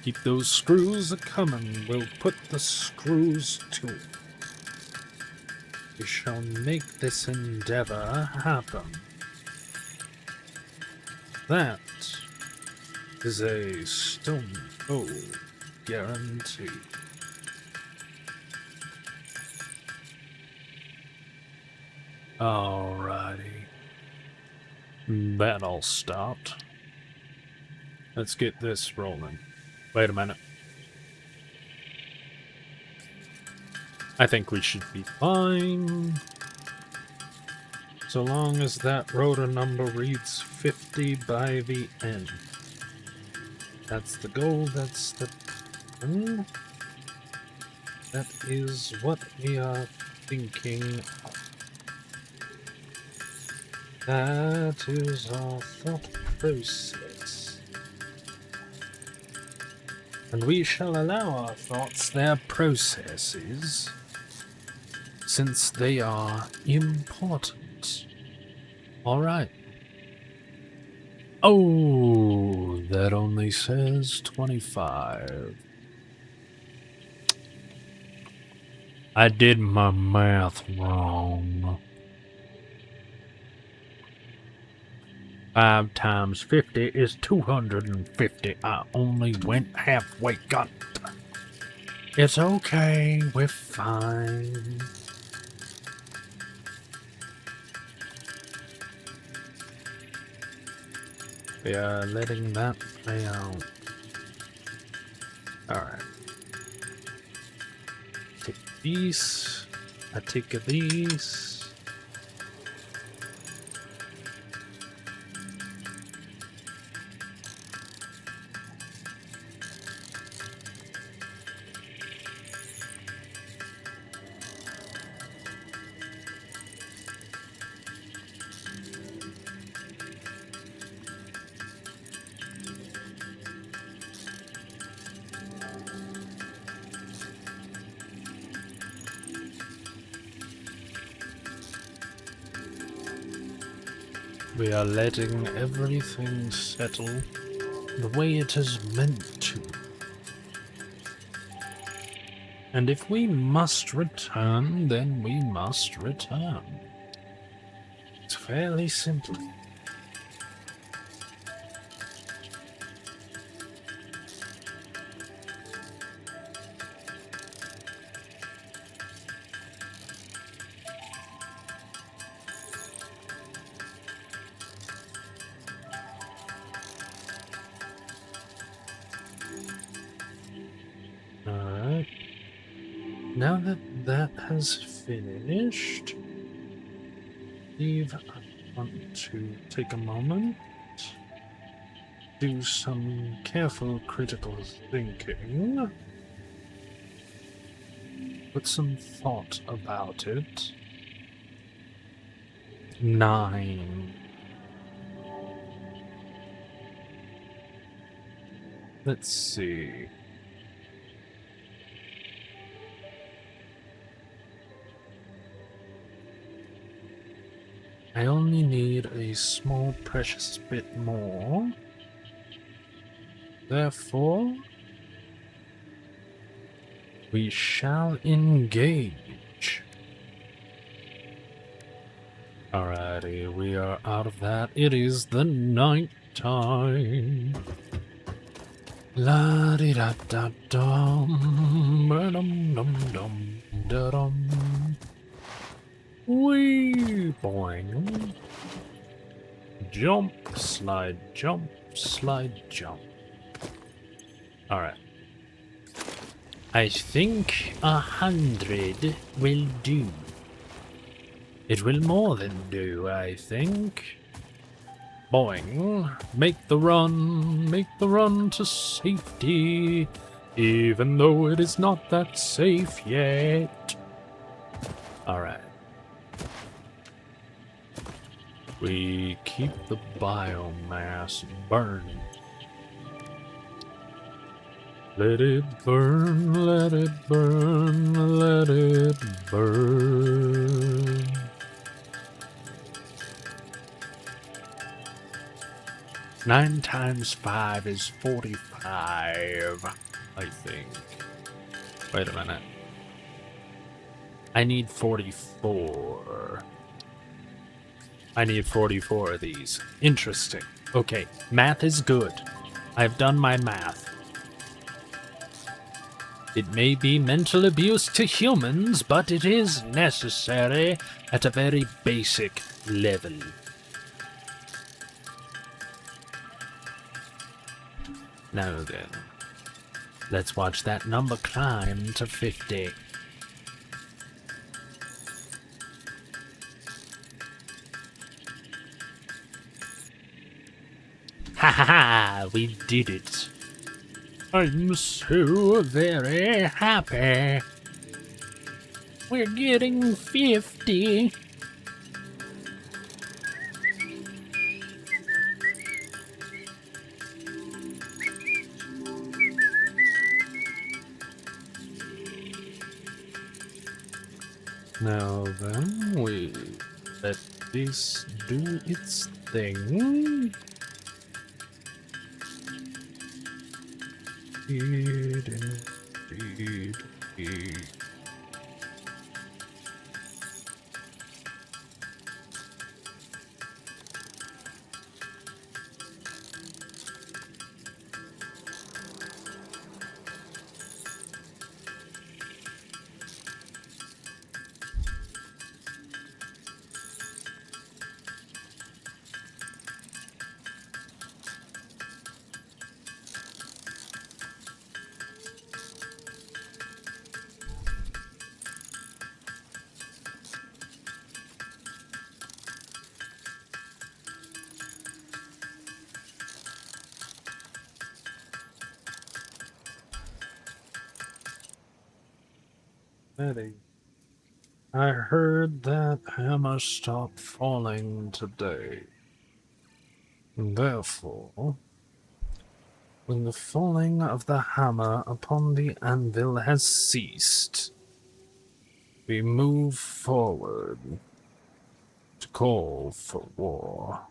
Keep those screws a-comin', we'll put the screws to it. We shall make this endeavor happen. That is a stone cold guarantee. Alrighty. That all stopped. Let's get this rolling. Wait a minute. I think we should be fine. So long as that rotor number reads 50 by the end. That's the goal, that's the... That is what we are thinking of. That is our thought process. And we shall allow our thoughts their processes, since they are important. Alright. Oh, that only says 25. I did my math wrong. 5 times 50 is 250. I only went halfway. God. It's okay. We're fine. We are letting that play out. Alright. Take these. I take these. We are letting everything settle the way it is meant to. And if we must return, then we must return. It's fairly simple. Alright. Now that that has finished, Steve, I want to take a moment, do some careful critical thinking, put some thought about it. 9. Let's see. I only need a small precious bit more. Therefore, we shall engage. Alrighty, we are out of that. It is the night time. La di da da dum, ba dum dum dum da dum. Wee boing. Jump, slide, jump, slide, jump. Alright. I think 100 will do. It will more than do, I think. Boing. Make the run to safety, even though it is not that safe yet. Alright. We keep the biomass burning. Let it burn, let it burn, let it burn. Nine times 5 is 45, I think. Wait a minute. I need 44. I need 44 of these. Interesting. Okay, math is good. I've done my math. It may be mental abuse to humans, but it is necessary at a very basic level. Now then, let's watch that number climb to 50. Ha ha ha! We did it. I'm so very happy. We're getting 50. Now then, we let this do its thing. Indeed. Eddie, I heard that hammer stopped falling today. Therefore, when the falling of the hammer upon the anvil has ceased, we move forward to call for war.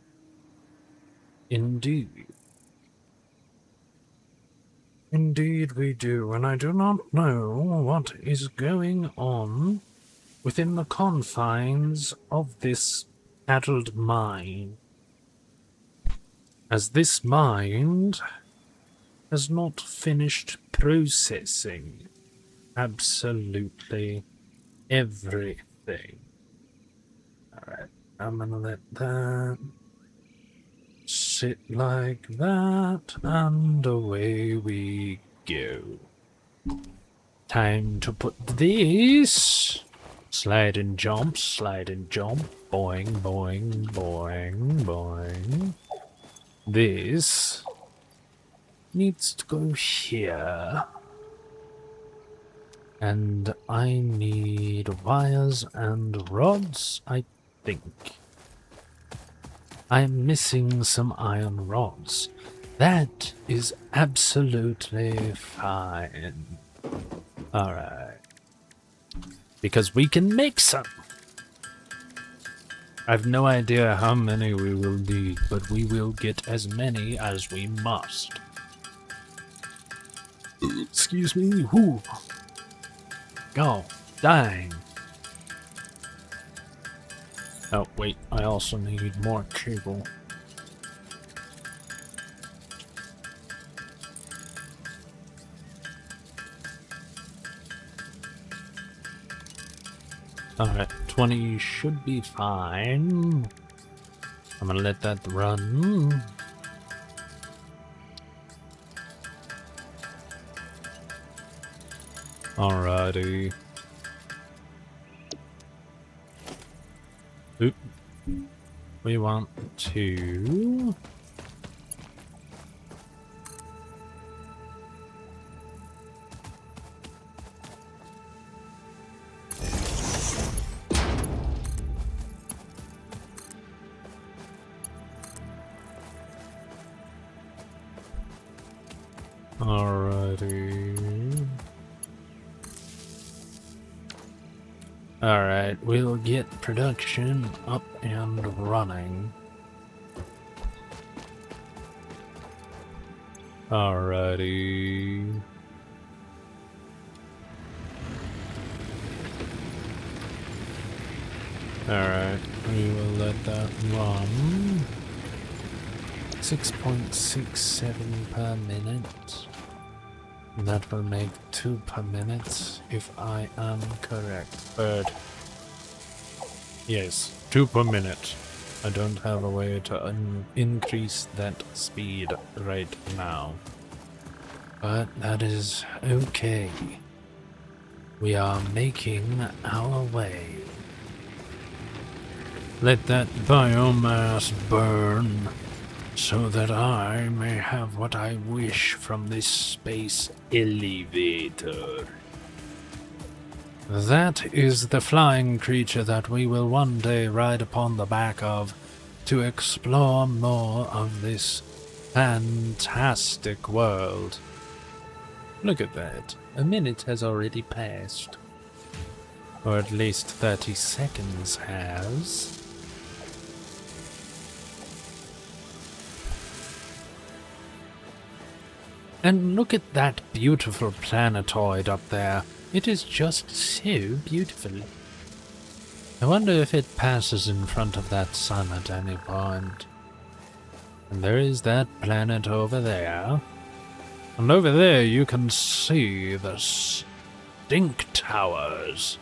Indeed. Indeed we do, and I do not know what is going on within the confines of this addled mind, as this mind has not finished processing absolutely everything. Alright, I'm gonna let that sit like that, and away we go. Time to put this. Slide and jump, boing, boing, boing, boing. This needs to go here. And I need wires and rods, I think. I'm missing some iron rods. That is absolutely fine. Alright. Because we can make some. I've no idea how many we will need, but we will get as many as we must. Excuse me. Whew. Oh, dang. Oh, wait, I also need more cable. Alright, 20 should be fine. I'm gonna let that run. Alrighty. Oop. We want to... Alrighty. Alright, we'll get production up and running. Alrighty. Alright, we will let that run. 6.67 per minute. That will make 2 per minute, if I am correct. But yes, 2 per minute. I don't have a way to increase that speed right now. But that is okay. We are making our way. Let that biomass burn, so that I may have what I wish from this space elevator. That is the flying creature that we will one day ride upon the back of to explore more of this fantastic world. Look at that. A minute has already passed. Or at least 30 seconds has. And look at that beautiful planetoid up there. It is just so beautiful. I wonder if it passes in front of that sun at any point. And there is that planet over there. And over there you can see the stink towers.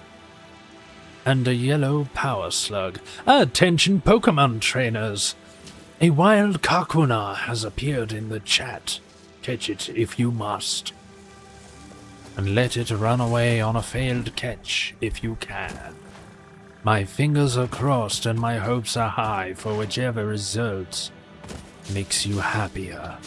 And a yellow power slug. Attention Pokemon trainers! A wild Kakuna has appeared in the chat. Catch it if you must. And let it run away on a failed catch if you can. My fingers are crossed and my hopes are high for whichever result makes you happier.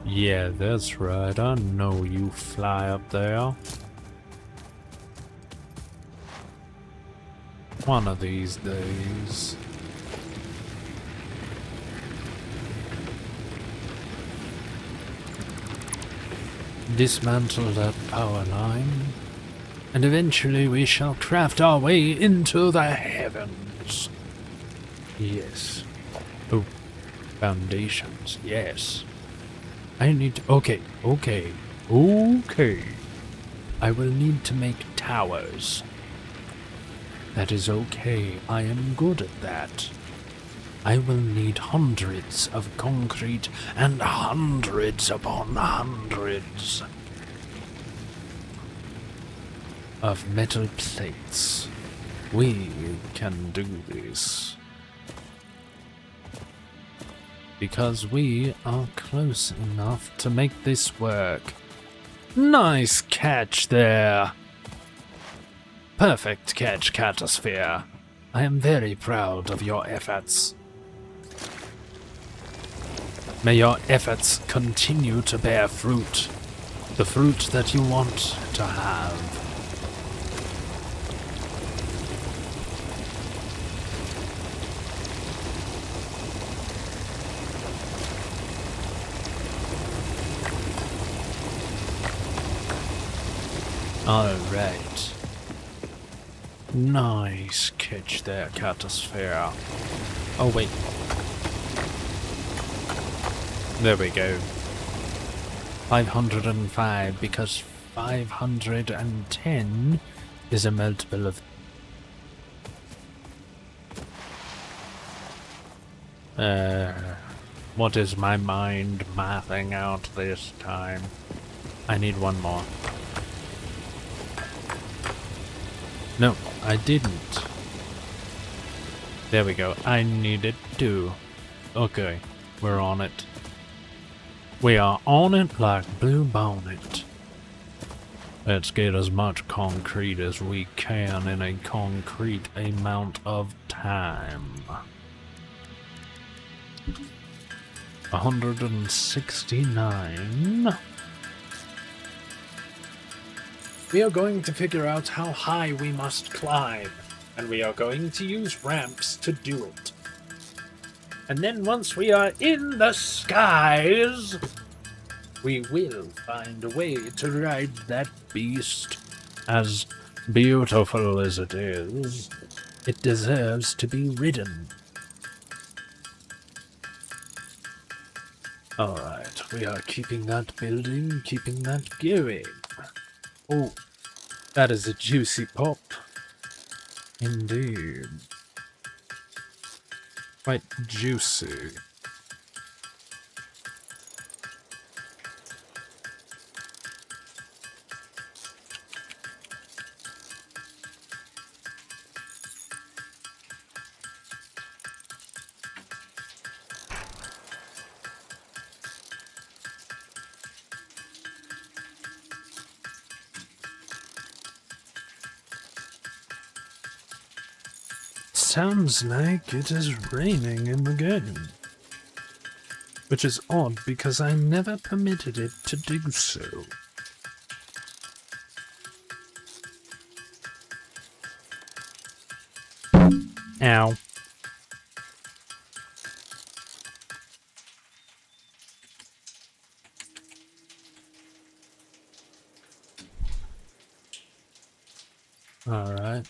Yeah, that's right. I know you fly up there. One of these days. Dismantle that power line, and eventually we shall craft our way into the heavens. Yes. Oh, foundations, yes. I need... Okay. I will need to make towers. That is okay. I am good at that. I will need hundreds of concrete and hundreds upon hundreds of metal plates. We can do this. Because we are close enough to make this work. Nice catch there. Perfect catch, Catosphere. I am very proud of your efforts. May your efforts continue to bear fruit. The fruit that you want to have. Alright. Nice catch there, Catosphere. Oh wait. There we go. 505, because 510 is a multiple of... what is my mind mathing out this time? I need one more. No, I didn't. There we go. I needed two. Okay, we're on it. We are on it like Blue Bonnet. Let's get as much concrete as we can in a concrete amount of time. 169. We are going to figure out how high we must climb, and we are going to use ramps to do it. And then once we are in the skies, we will find a way to ride that beast. As beautiful as it is, it deserves to be ridden. Alright, we are keeping that building, keeping that going. Oh, that is a juicy pop. Indeed. Quite juicy. Sounds like it is raining in the game. Which is odd because I never permitted it to do so. Ow. Alright.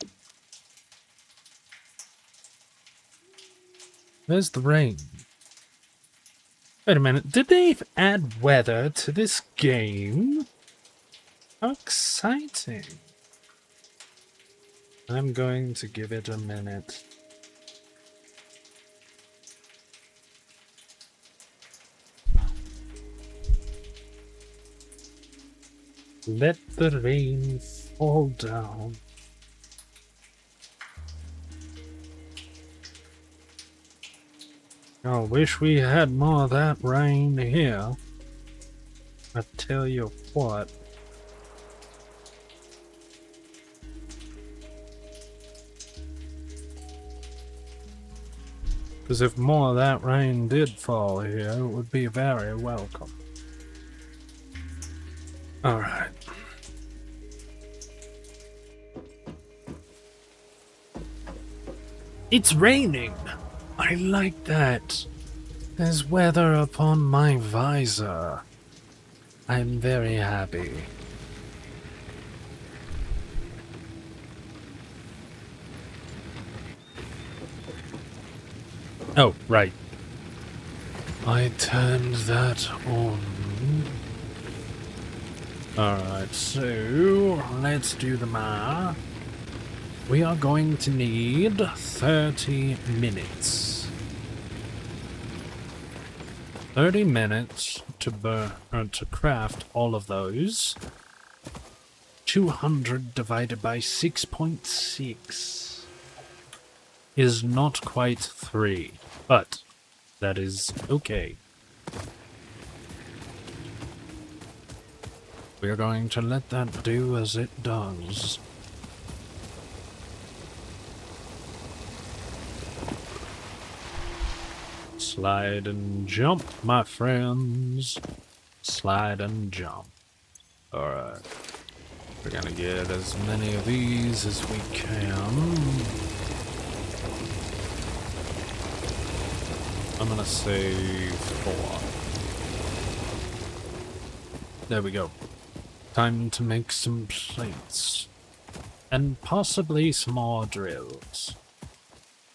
There's the rain. Wait a minute, did they add weather to this game? How exciting. I'm going to give it a minute. Let the rain fall down. I wish we had more of that rain here. I tell you what. Because if more of that rain did fall here, it would be very welcome. Alright. It's raining! I like that. There's weather upon my visor. I'm very happy. Oh, right. I turned that on. Alright, so let's do the math. We are going to need 30 minutes. 30 minutes to craft all of those. 200 divided by 6.6 is not quite 3, but that is okay. We're going to let that do as it does. Slide and jump, my friends. Slide and jump. Alright. We're gonna get as many of these as we can. I'm gonna save 4. There we go. Time to make some plates. And possibly some more drills.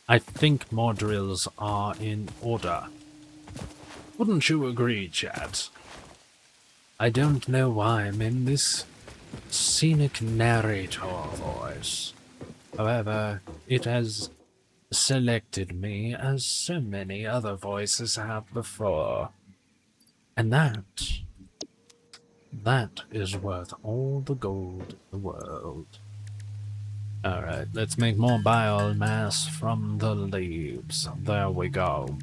I think more drills are in order. Wouldn't you agree, chat? I don't know why I'm in this scenic narrator voice. However, it has selected me as so many other voices have before. And that is worth all the gold in the world. Alright, let's make more biomass from the leaves. There we go.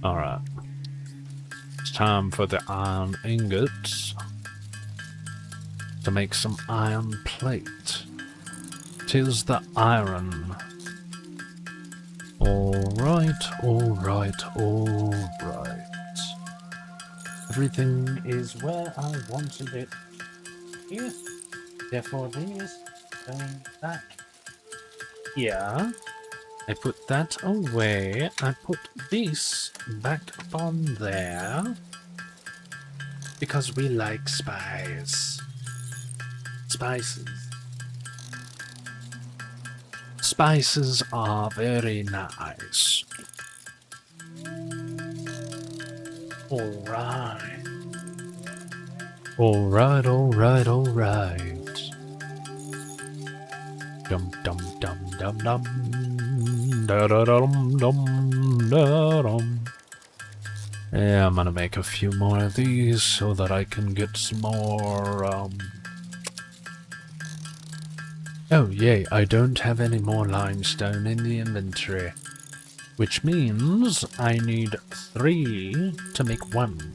Alright. It's time for the iron ingots to make some iron plate. 'Tis the iron. Alright, alright, alright. Everything is where I wanted it. Here. Therefore these going back. Yeah. I put that away. I put this back on there. Because we like spice. Spices. Spices are very nice. Alright. Alright, alright, alright. Dum dum dum dum dum da da dum dum da dum. Yeah, I'm gonna make a few more of these so that I can get some more Oh yay, I don't have any more limestone in the inventory. Which means I need 3 to make 1.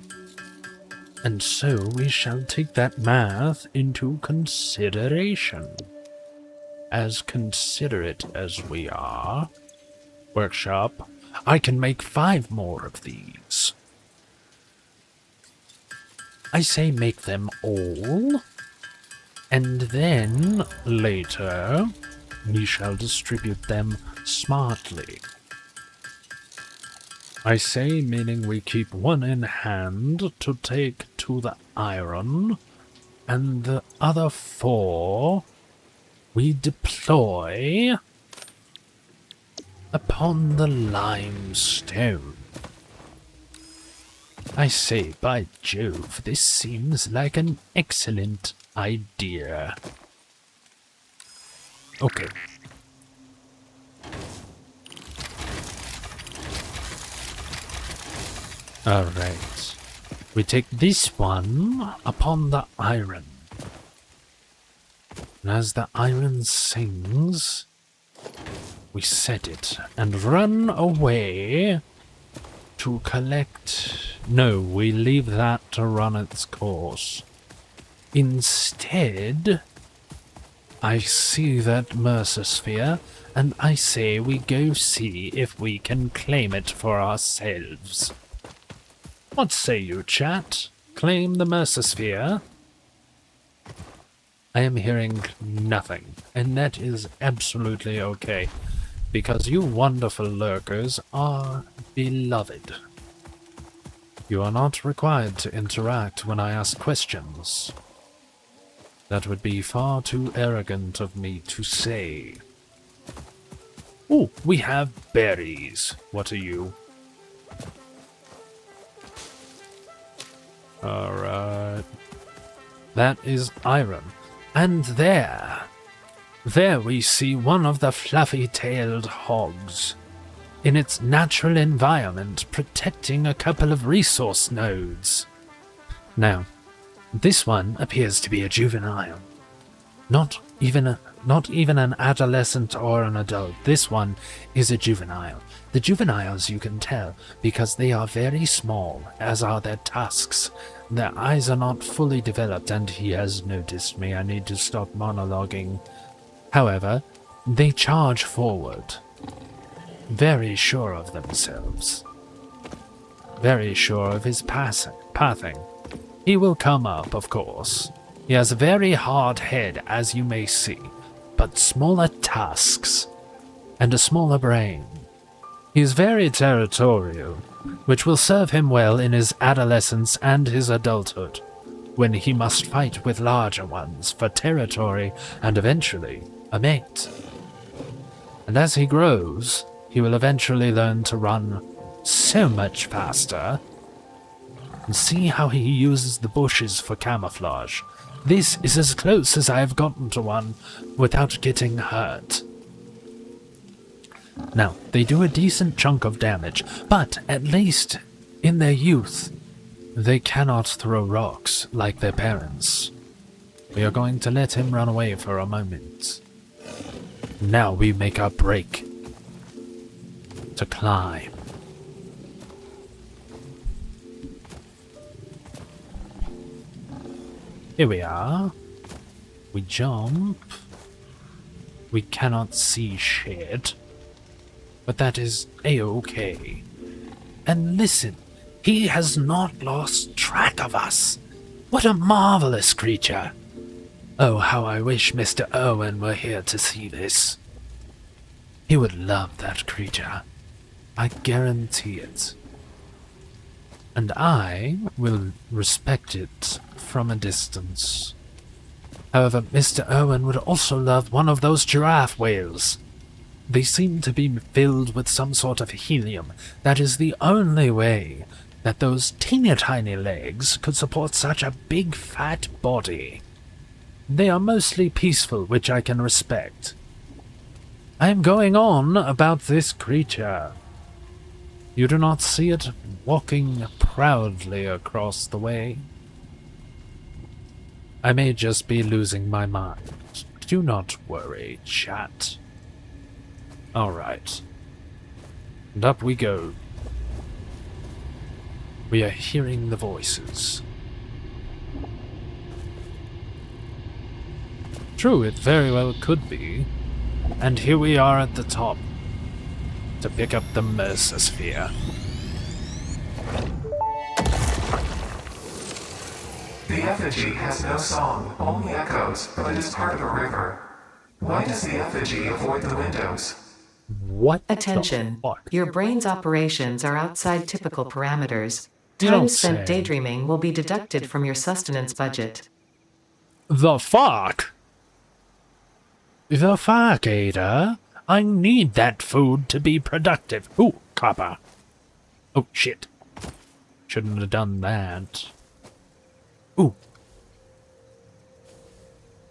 And so we shall take that math into consideration. As considerate as we are. Workshop, I can make 5 more of these. I say make them all. And then, later, we shall distribute them smartly. I say meaning we keep 1 in hand to take to the iron, and the other 4 we deploy upon the limestone. I say, by Jove, this seems like an excellent idea. Okay. Alright. We take this one upon the iron. And as the iron sings, we set it and run away to collect... No, we leave that to run its course. Instead, I see that Mercer Sphere, and I say we go see if we can claim it for ourselves. What say you, chat? Claim the Mercer Sphere? I am hearing nothing, and that is absolutely okay, because you wonderful lurkers are beloved. You are not required to interact when I ask questions. That would be far too arrogant of me to say. Oh, we have berries. What are you? Alright. That is iron. And there we see one of the fluffy-tailed hogs in its natural environment, protecting a couple of resource nodes. Now, this one appears to be a juvenile. Not even an adolescent or an adult. This one is a juvenile. The juveniles you can tell because they are very small, as are their tusks. Their eyes are not fully developed, and he has noticed me. I need to stop monologuing. However, they charge forward, very sure of themselves, very sure of his pathing. He will come up, of course. He has a very hard head, as you may see, but smaller tusks and a smaller brain. He is very territorial, which will serve him well in his adolescence and his adulthood, when he must fight with larger ones for territory and eventually a mate. And as he grows, he will eventually learn to run so much faster. And see how he uses the bushes for camouflage. This is as close as I have gotten to one without getting hurt. Now, they do a decent chunk of damage, but at least in their youth, they cannot throw rocks like their parents. We are going to let him run away for a moment. Now we make our break to climb. Here we are. We jump. We cannot see shit. But that is a-okay. And listen, he has not lost track of us. What a marvelous creature. Oh, how I wish Mr. Owen were here to see this. He would love that creature. I guarantee it. And I will respect it from a distance. However, Mr. Owen would also love one of those giraffe whales. They seem to be filled with some sort of helium. That is the only way that those teeny tiny legs could support such a big fat body. They are mostly peaceful, which I can respect. I am going on about this creature. You do not see it walking proudly across the way? I may just be losing my mind. Do not worry, chat. Alright. And up we go. We are hearing the voices. True, it very well could be. And here we are at the top, to pick up the Mercer Sphere. The effigy has no song, only echoes, but it is part of a river. Why does the effigy avoid the windows? What Attention. the fuck? Your brain's operations are outside typical parameters. You Time don't spent say. daydreaming will be deducted from your sustenance budget. The fuck? The fuck, Ada? I need that food to be productive. Ooh, copper. Oh, shit. Shouldn't have done that. Ooh.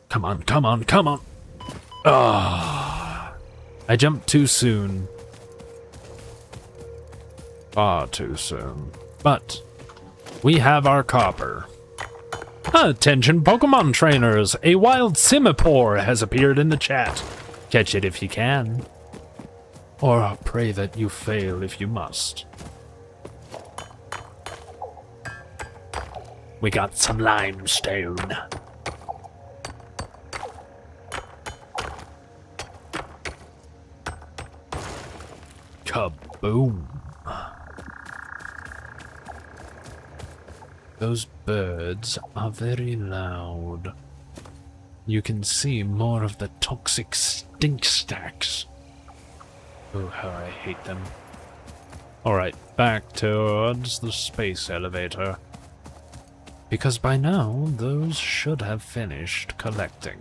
Come on, come on, come on. Ah. I jumped too soon. Far too soon. But we have our copper. Attention Pokemon trainers! A wild Simipour has appeared in the chat. Catch it if you can. Or pray that you fail if you must. We got some limestone. Kaboom. Those birds are very loud. You can see more of the toxic stink stacks. Oh, how I hate them. Alright, back towards the space elevator. Because by now, those should have finished collecting.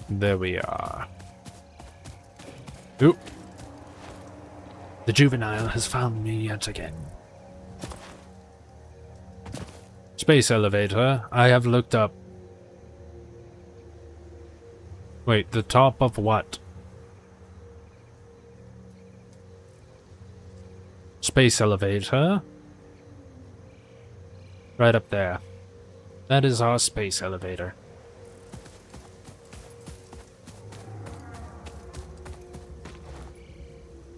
There we are. Oop. The juvenile has found me yet again. Space elevator, I have looked up. Wait, the top of what? Space elevator. Right up there. That is our space elevator.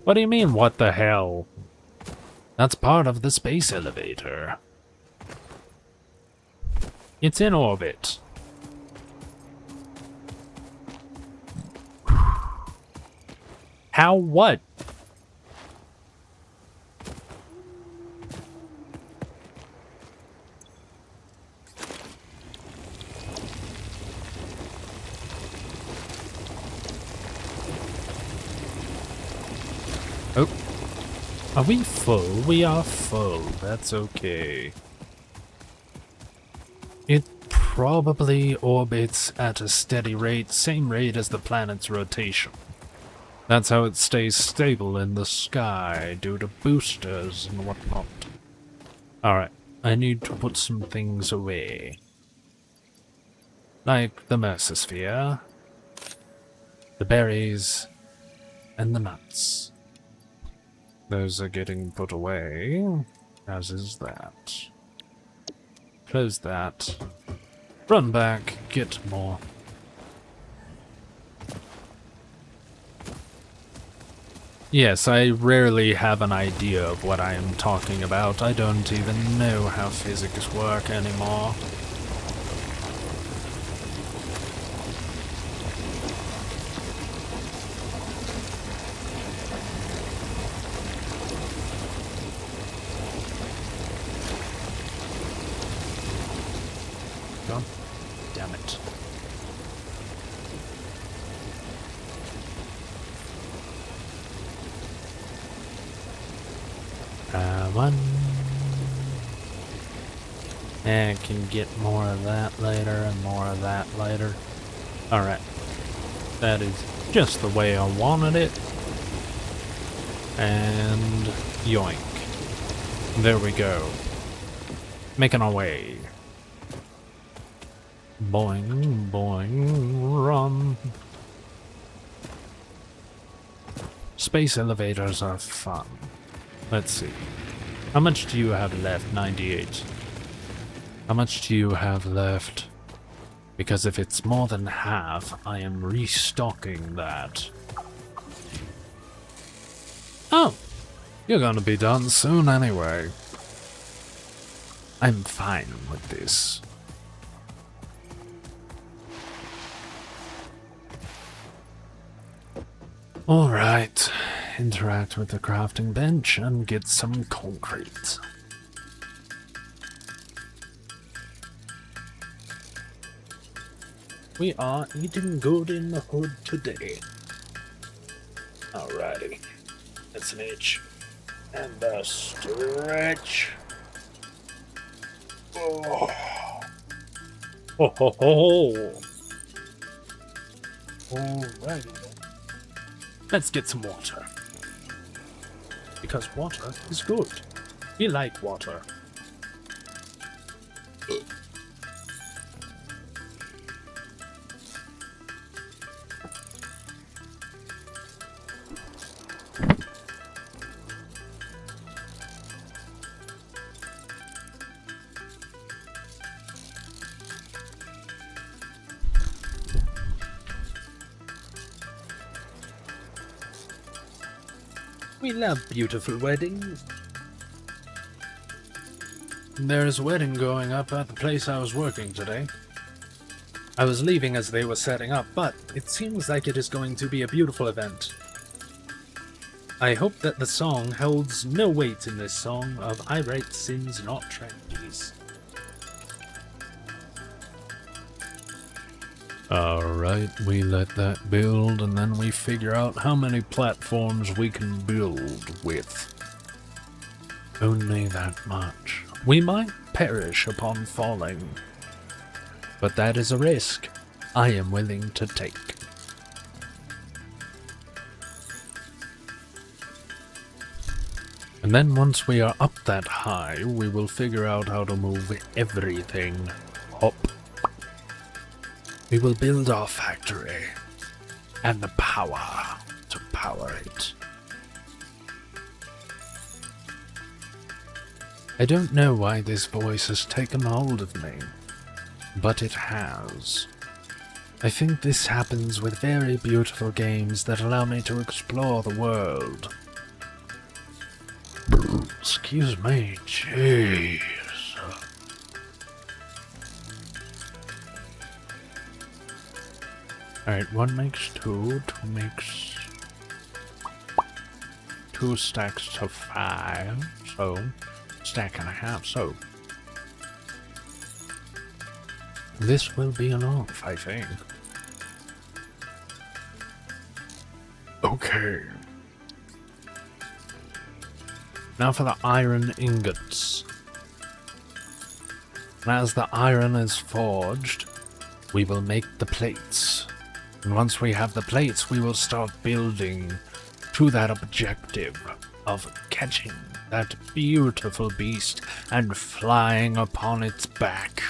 What do you mean, what the hell? That's part of the space elevator. It's in orbit. How what? Oh. Are we full? We are full. That's okay. It probably orbits at a steady rate, same rate as the planet's rotation. That's how it stays stable in the sky, due to boosters and whatnot. Alright, I need to put some things away. Like the Mercisphere, the berries, and the nuts. Those are getting put away, as is that. Close that. Run back, get more. Yes, I rarely have an idea of what I am talking about. I don't even know how physics work anymore. God damn it. One. And can get more of that later and more of that later. Alright. That is just the way I wanted it. And yoink. There we go. Making our way. Boing, boing, run. Space elevators are fun. Let's see. How much do you have left? 98. How much do you have left? Because if it's more than half, I am restocking that. Oh! You're gonna be done soon anyway. I'm fine with this. Alright. Interact with the crafting bench and get some concrete. We are eating good in the hood today. Alrighty. That's an itch. And a stretch. Oh. Ho ho ho. Alrighty then. Let's get some water. Because water is good. We like water. We love beautiful weddings. There's a wedding going up at the place I was working today. I was leaving as they were setting up, but it seems like it is going to be a beautiful event. I hope that the song holds no weight in this song of I write sins, not tragedies. Alright, we let that build, and then we figure out how many platforms we can build with. Only that much. We might perish upon falling, but that is a risk I am willing to take. And then once we are up that high, we will figure out how to move everything up. We will build our factory, and the power to power it. I don't know why this voice has taken hold of me, but it has. I think this happens with very beautiful games that allow me to explore the world. Excuse me, jeez. Alright, 1 makes 2, 2 makes 2 stacks to 5, so stack and a half, so this will be enough, I think. Okay. Now for the iron ingots. And as the iron is forged, we will make the plates. And once we have the plates, we will start building to that objective of catching that beautiful beast and flying upon its back.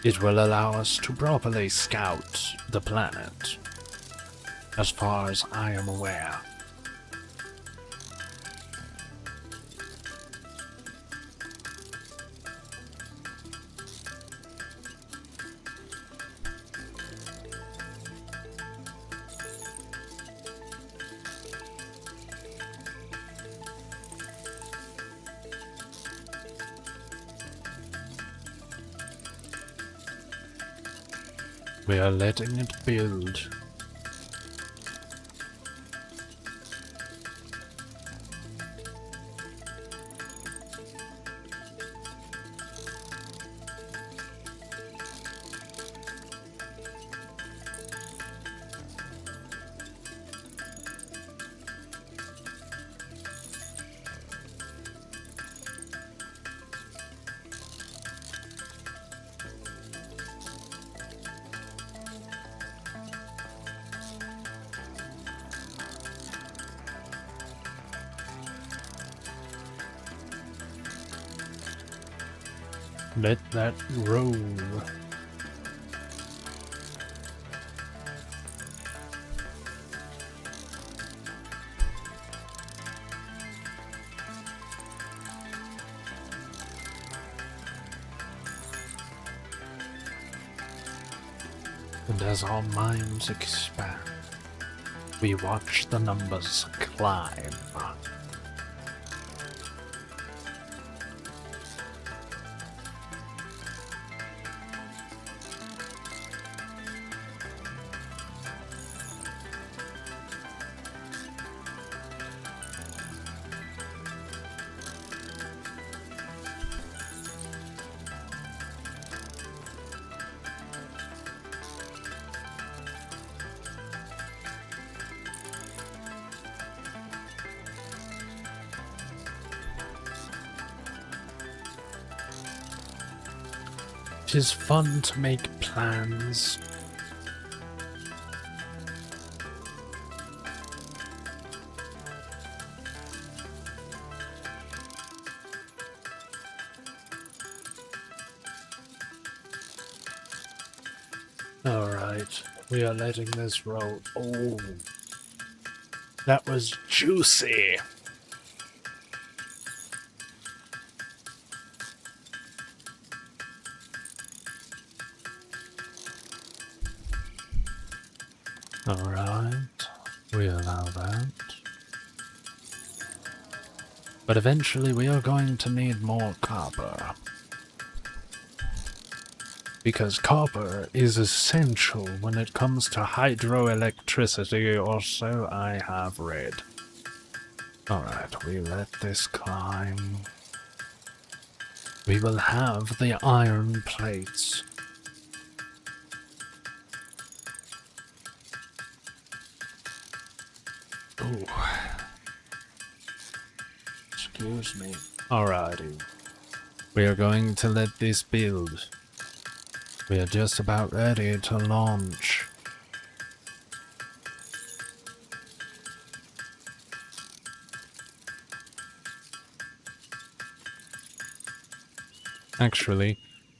It will allow us to properly scout the planet, as far as I am aware. We are letting it build. Let that roll. And as our minds expand, we watch the numbers climb. 'Tis fun to make plans. Alright, we are letting this roll. Oh, that was juicy. Alright, we allow that. But eventually we are going to need more copper. Because copper is essential when it comes to hydroelectricity, or so I have read. Alright, we let this climb. We will have the iron plates. Ooh. Excuse me. Alrighty. We are going to let this build. We are just about ready to launch. Actually,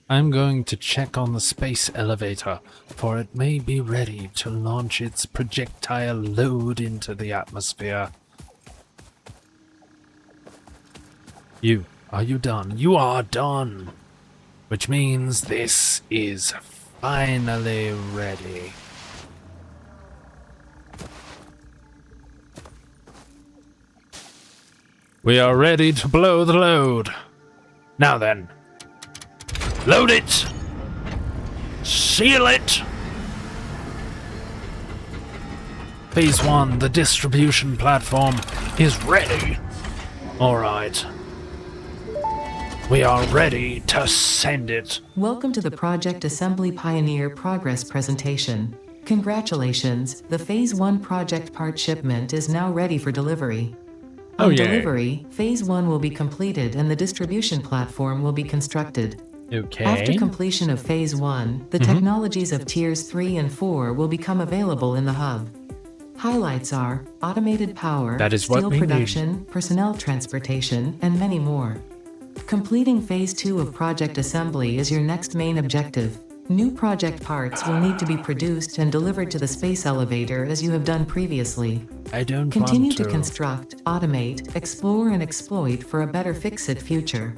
I'm going to check on the space elevator, for it may be ready to launch its projectile load into the atmosphere. Are you done? You are done! Which means this is finally ready. We are ready to blow the load. Now then. Load it! Seal it! Phase 1, the distribution platform, is ready. Alright. We are ready to send it. Welcome to the Project Assembly Pioneer Progress presentation. Congratulations, the Phase 1 project part shipment is now ready for delivery. Oh, On yay. delivery, Phase 1 will be completed and the distribution platform will be constructed. Okay. After completion of Phase 1, the technologies of Tiers 3 and 4 will become available in the hub. Highlights are automated power, That is what steel we production, personnel transportation, and many more. Completing Phase 2 of Project Assembly is your next main objective. New project parts will need to be produced and delivered to the space elevator as you have done previously. I don't Continue want to construct, automate, explore, and exploit for a better fix-it future.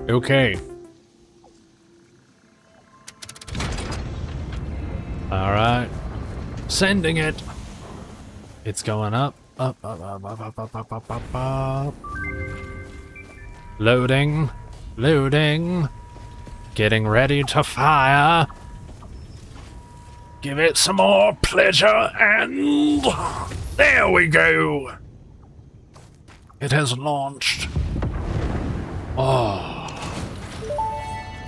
Okay. Alright. Sending it. It's going up. Up, up, up, up, up, up, up, up, up, up. Loading. Loading. Getting ready to fire. Give it some more pleasure and... There we go. It has launched. Oh.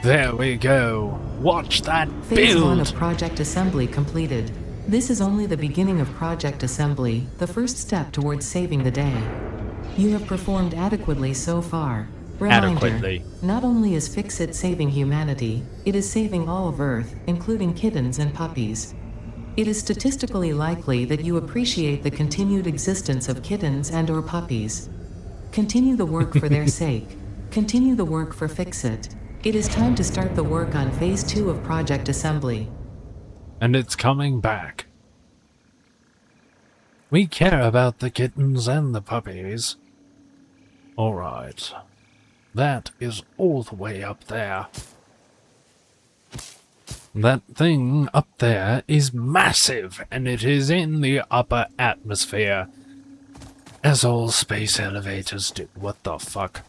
There we go. Watch that Phase 1 build. of Project Assembly completed. This is only the beginning of Project Assembly, the first step towards saving the day. You have performed adequately so far. Reminder, Adequately. not only is Fix-It saving humanity, it is saving all of Earth, including kittens and puppies. It is statistically likely that you appreciate the continued existence of kittens and/or puppies. Continue the work for their sake. Continue the work for Fix-It. It is time to start the work on Phase 2 of Project Assembly. And it's coming back. We care about the kittens and the puppies. Alright. That is all the way up there. That thing up there is massive, and it is in the upper atmosphere. As all space elevators do. What the fuck?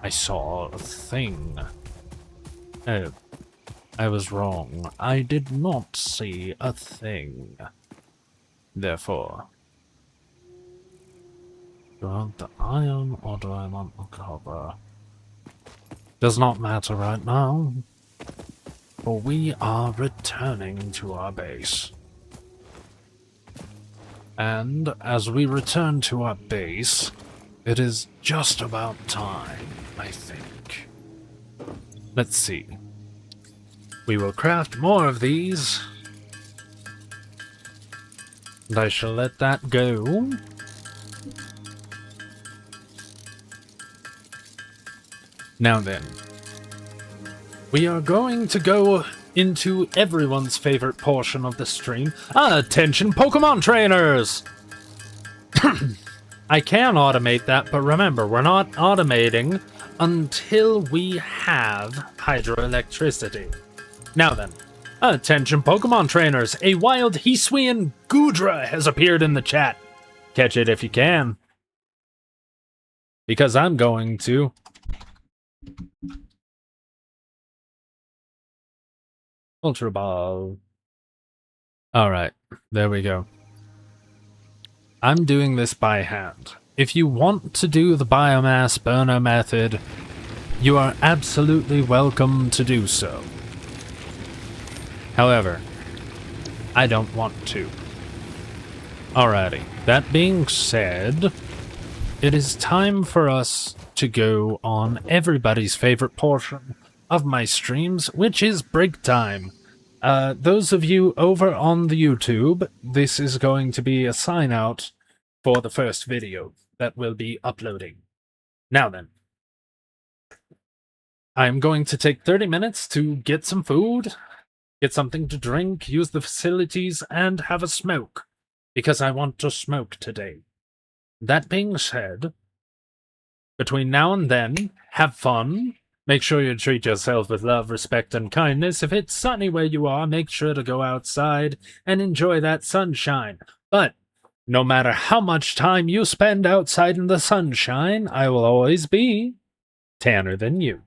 I saw a thing. Oh. I was wrong. I did not see a thing. Therefore, do I want the iron or do I want the copper? Does not matter right now, for we are returning to our base. And as we return to our base, it is just about time, I think. Let's see. We will craft more of these. And I shall let that go. Now then. We are going to go into everyone's favorite portion of the stream. Attention, Pokemon trainers! I can automate that, but remember, we're not automating until we have hydroelectricity. Now then, attention Pokemon trainers, a wild Hisuian Goodra has appeared in the chat. Catch it if you can. Because I'm going to. Ultra Ball. Alright, there we go. I'm doing this by hand. If you want to do the biomass burner method, you are absolutely welcome to do so. However, I don't want to. Alrighty, that being said, it is time for us to go on everybody's favorite portion of my streams, which is break time. Those of you over on the YouTube, this is going to be a sign out for the first video that we'll be uploading. Now then, I'm going to take 30 minutes to get some food, get something to drink, use the facilities, and have a smoke, because I want to smoke today. That being said, between now and then, have fun. Make sure you treat yourself with love, respect, and kindness. If it's sunny where you are, make sure to go outside and enjoy that sunshine. But no matter how much time you spend outside in the sunshine, I will always be tanner than you.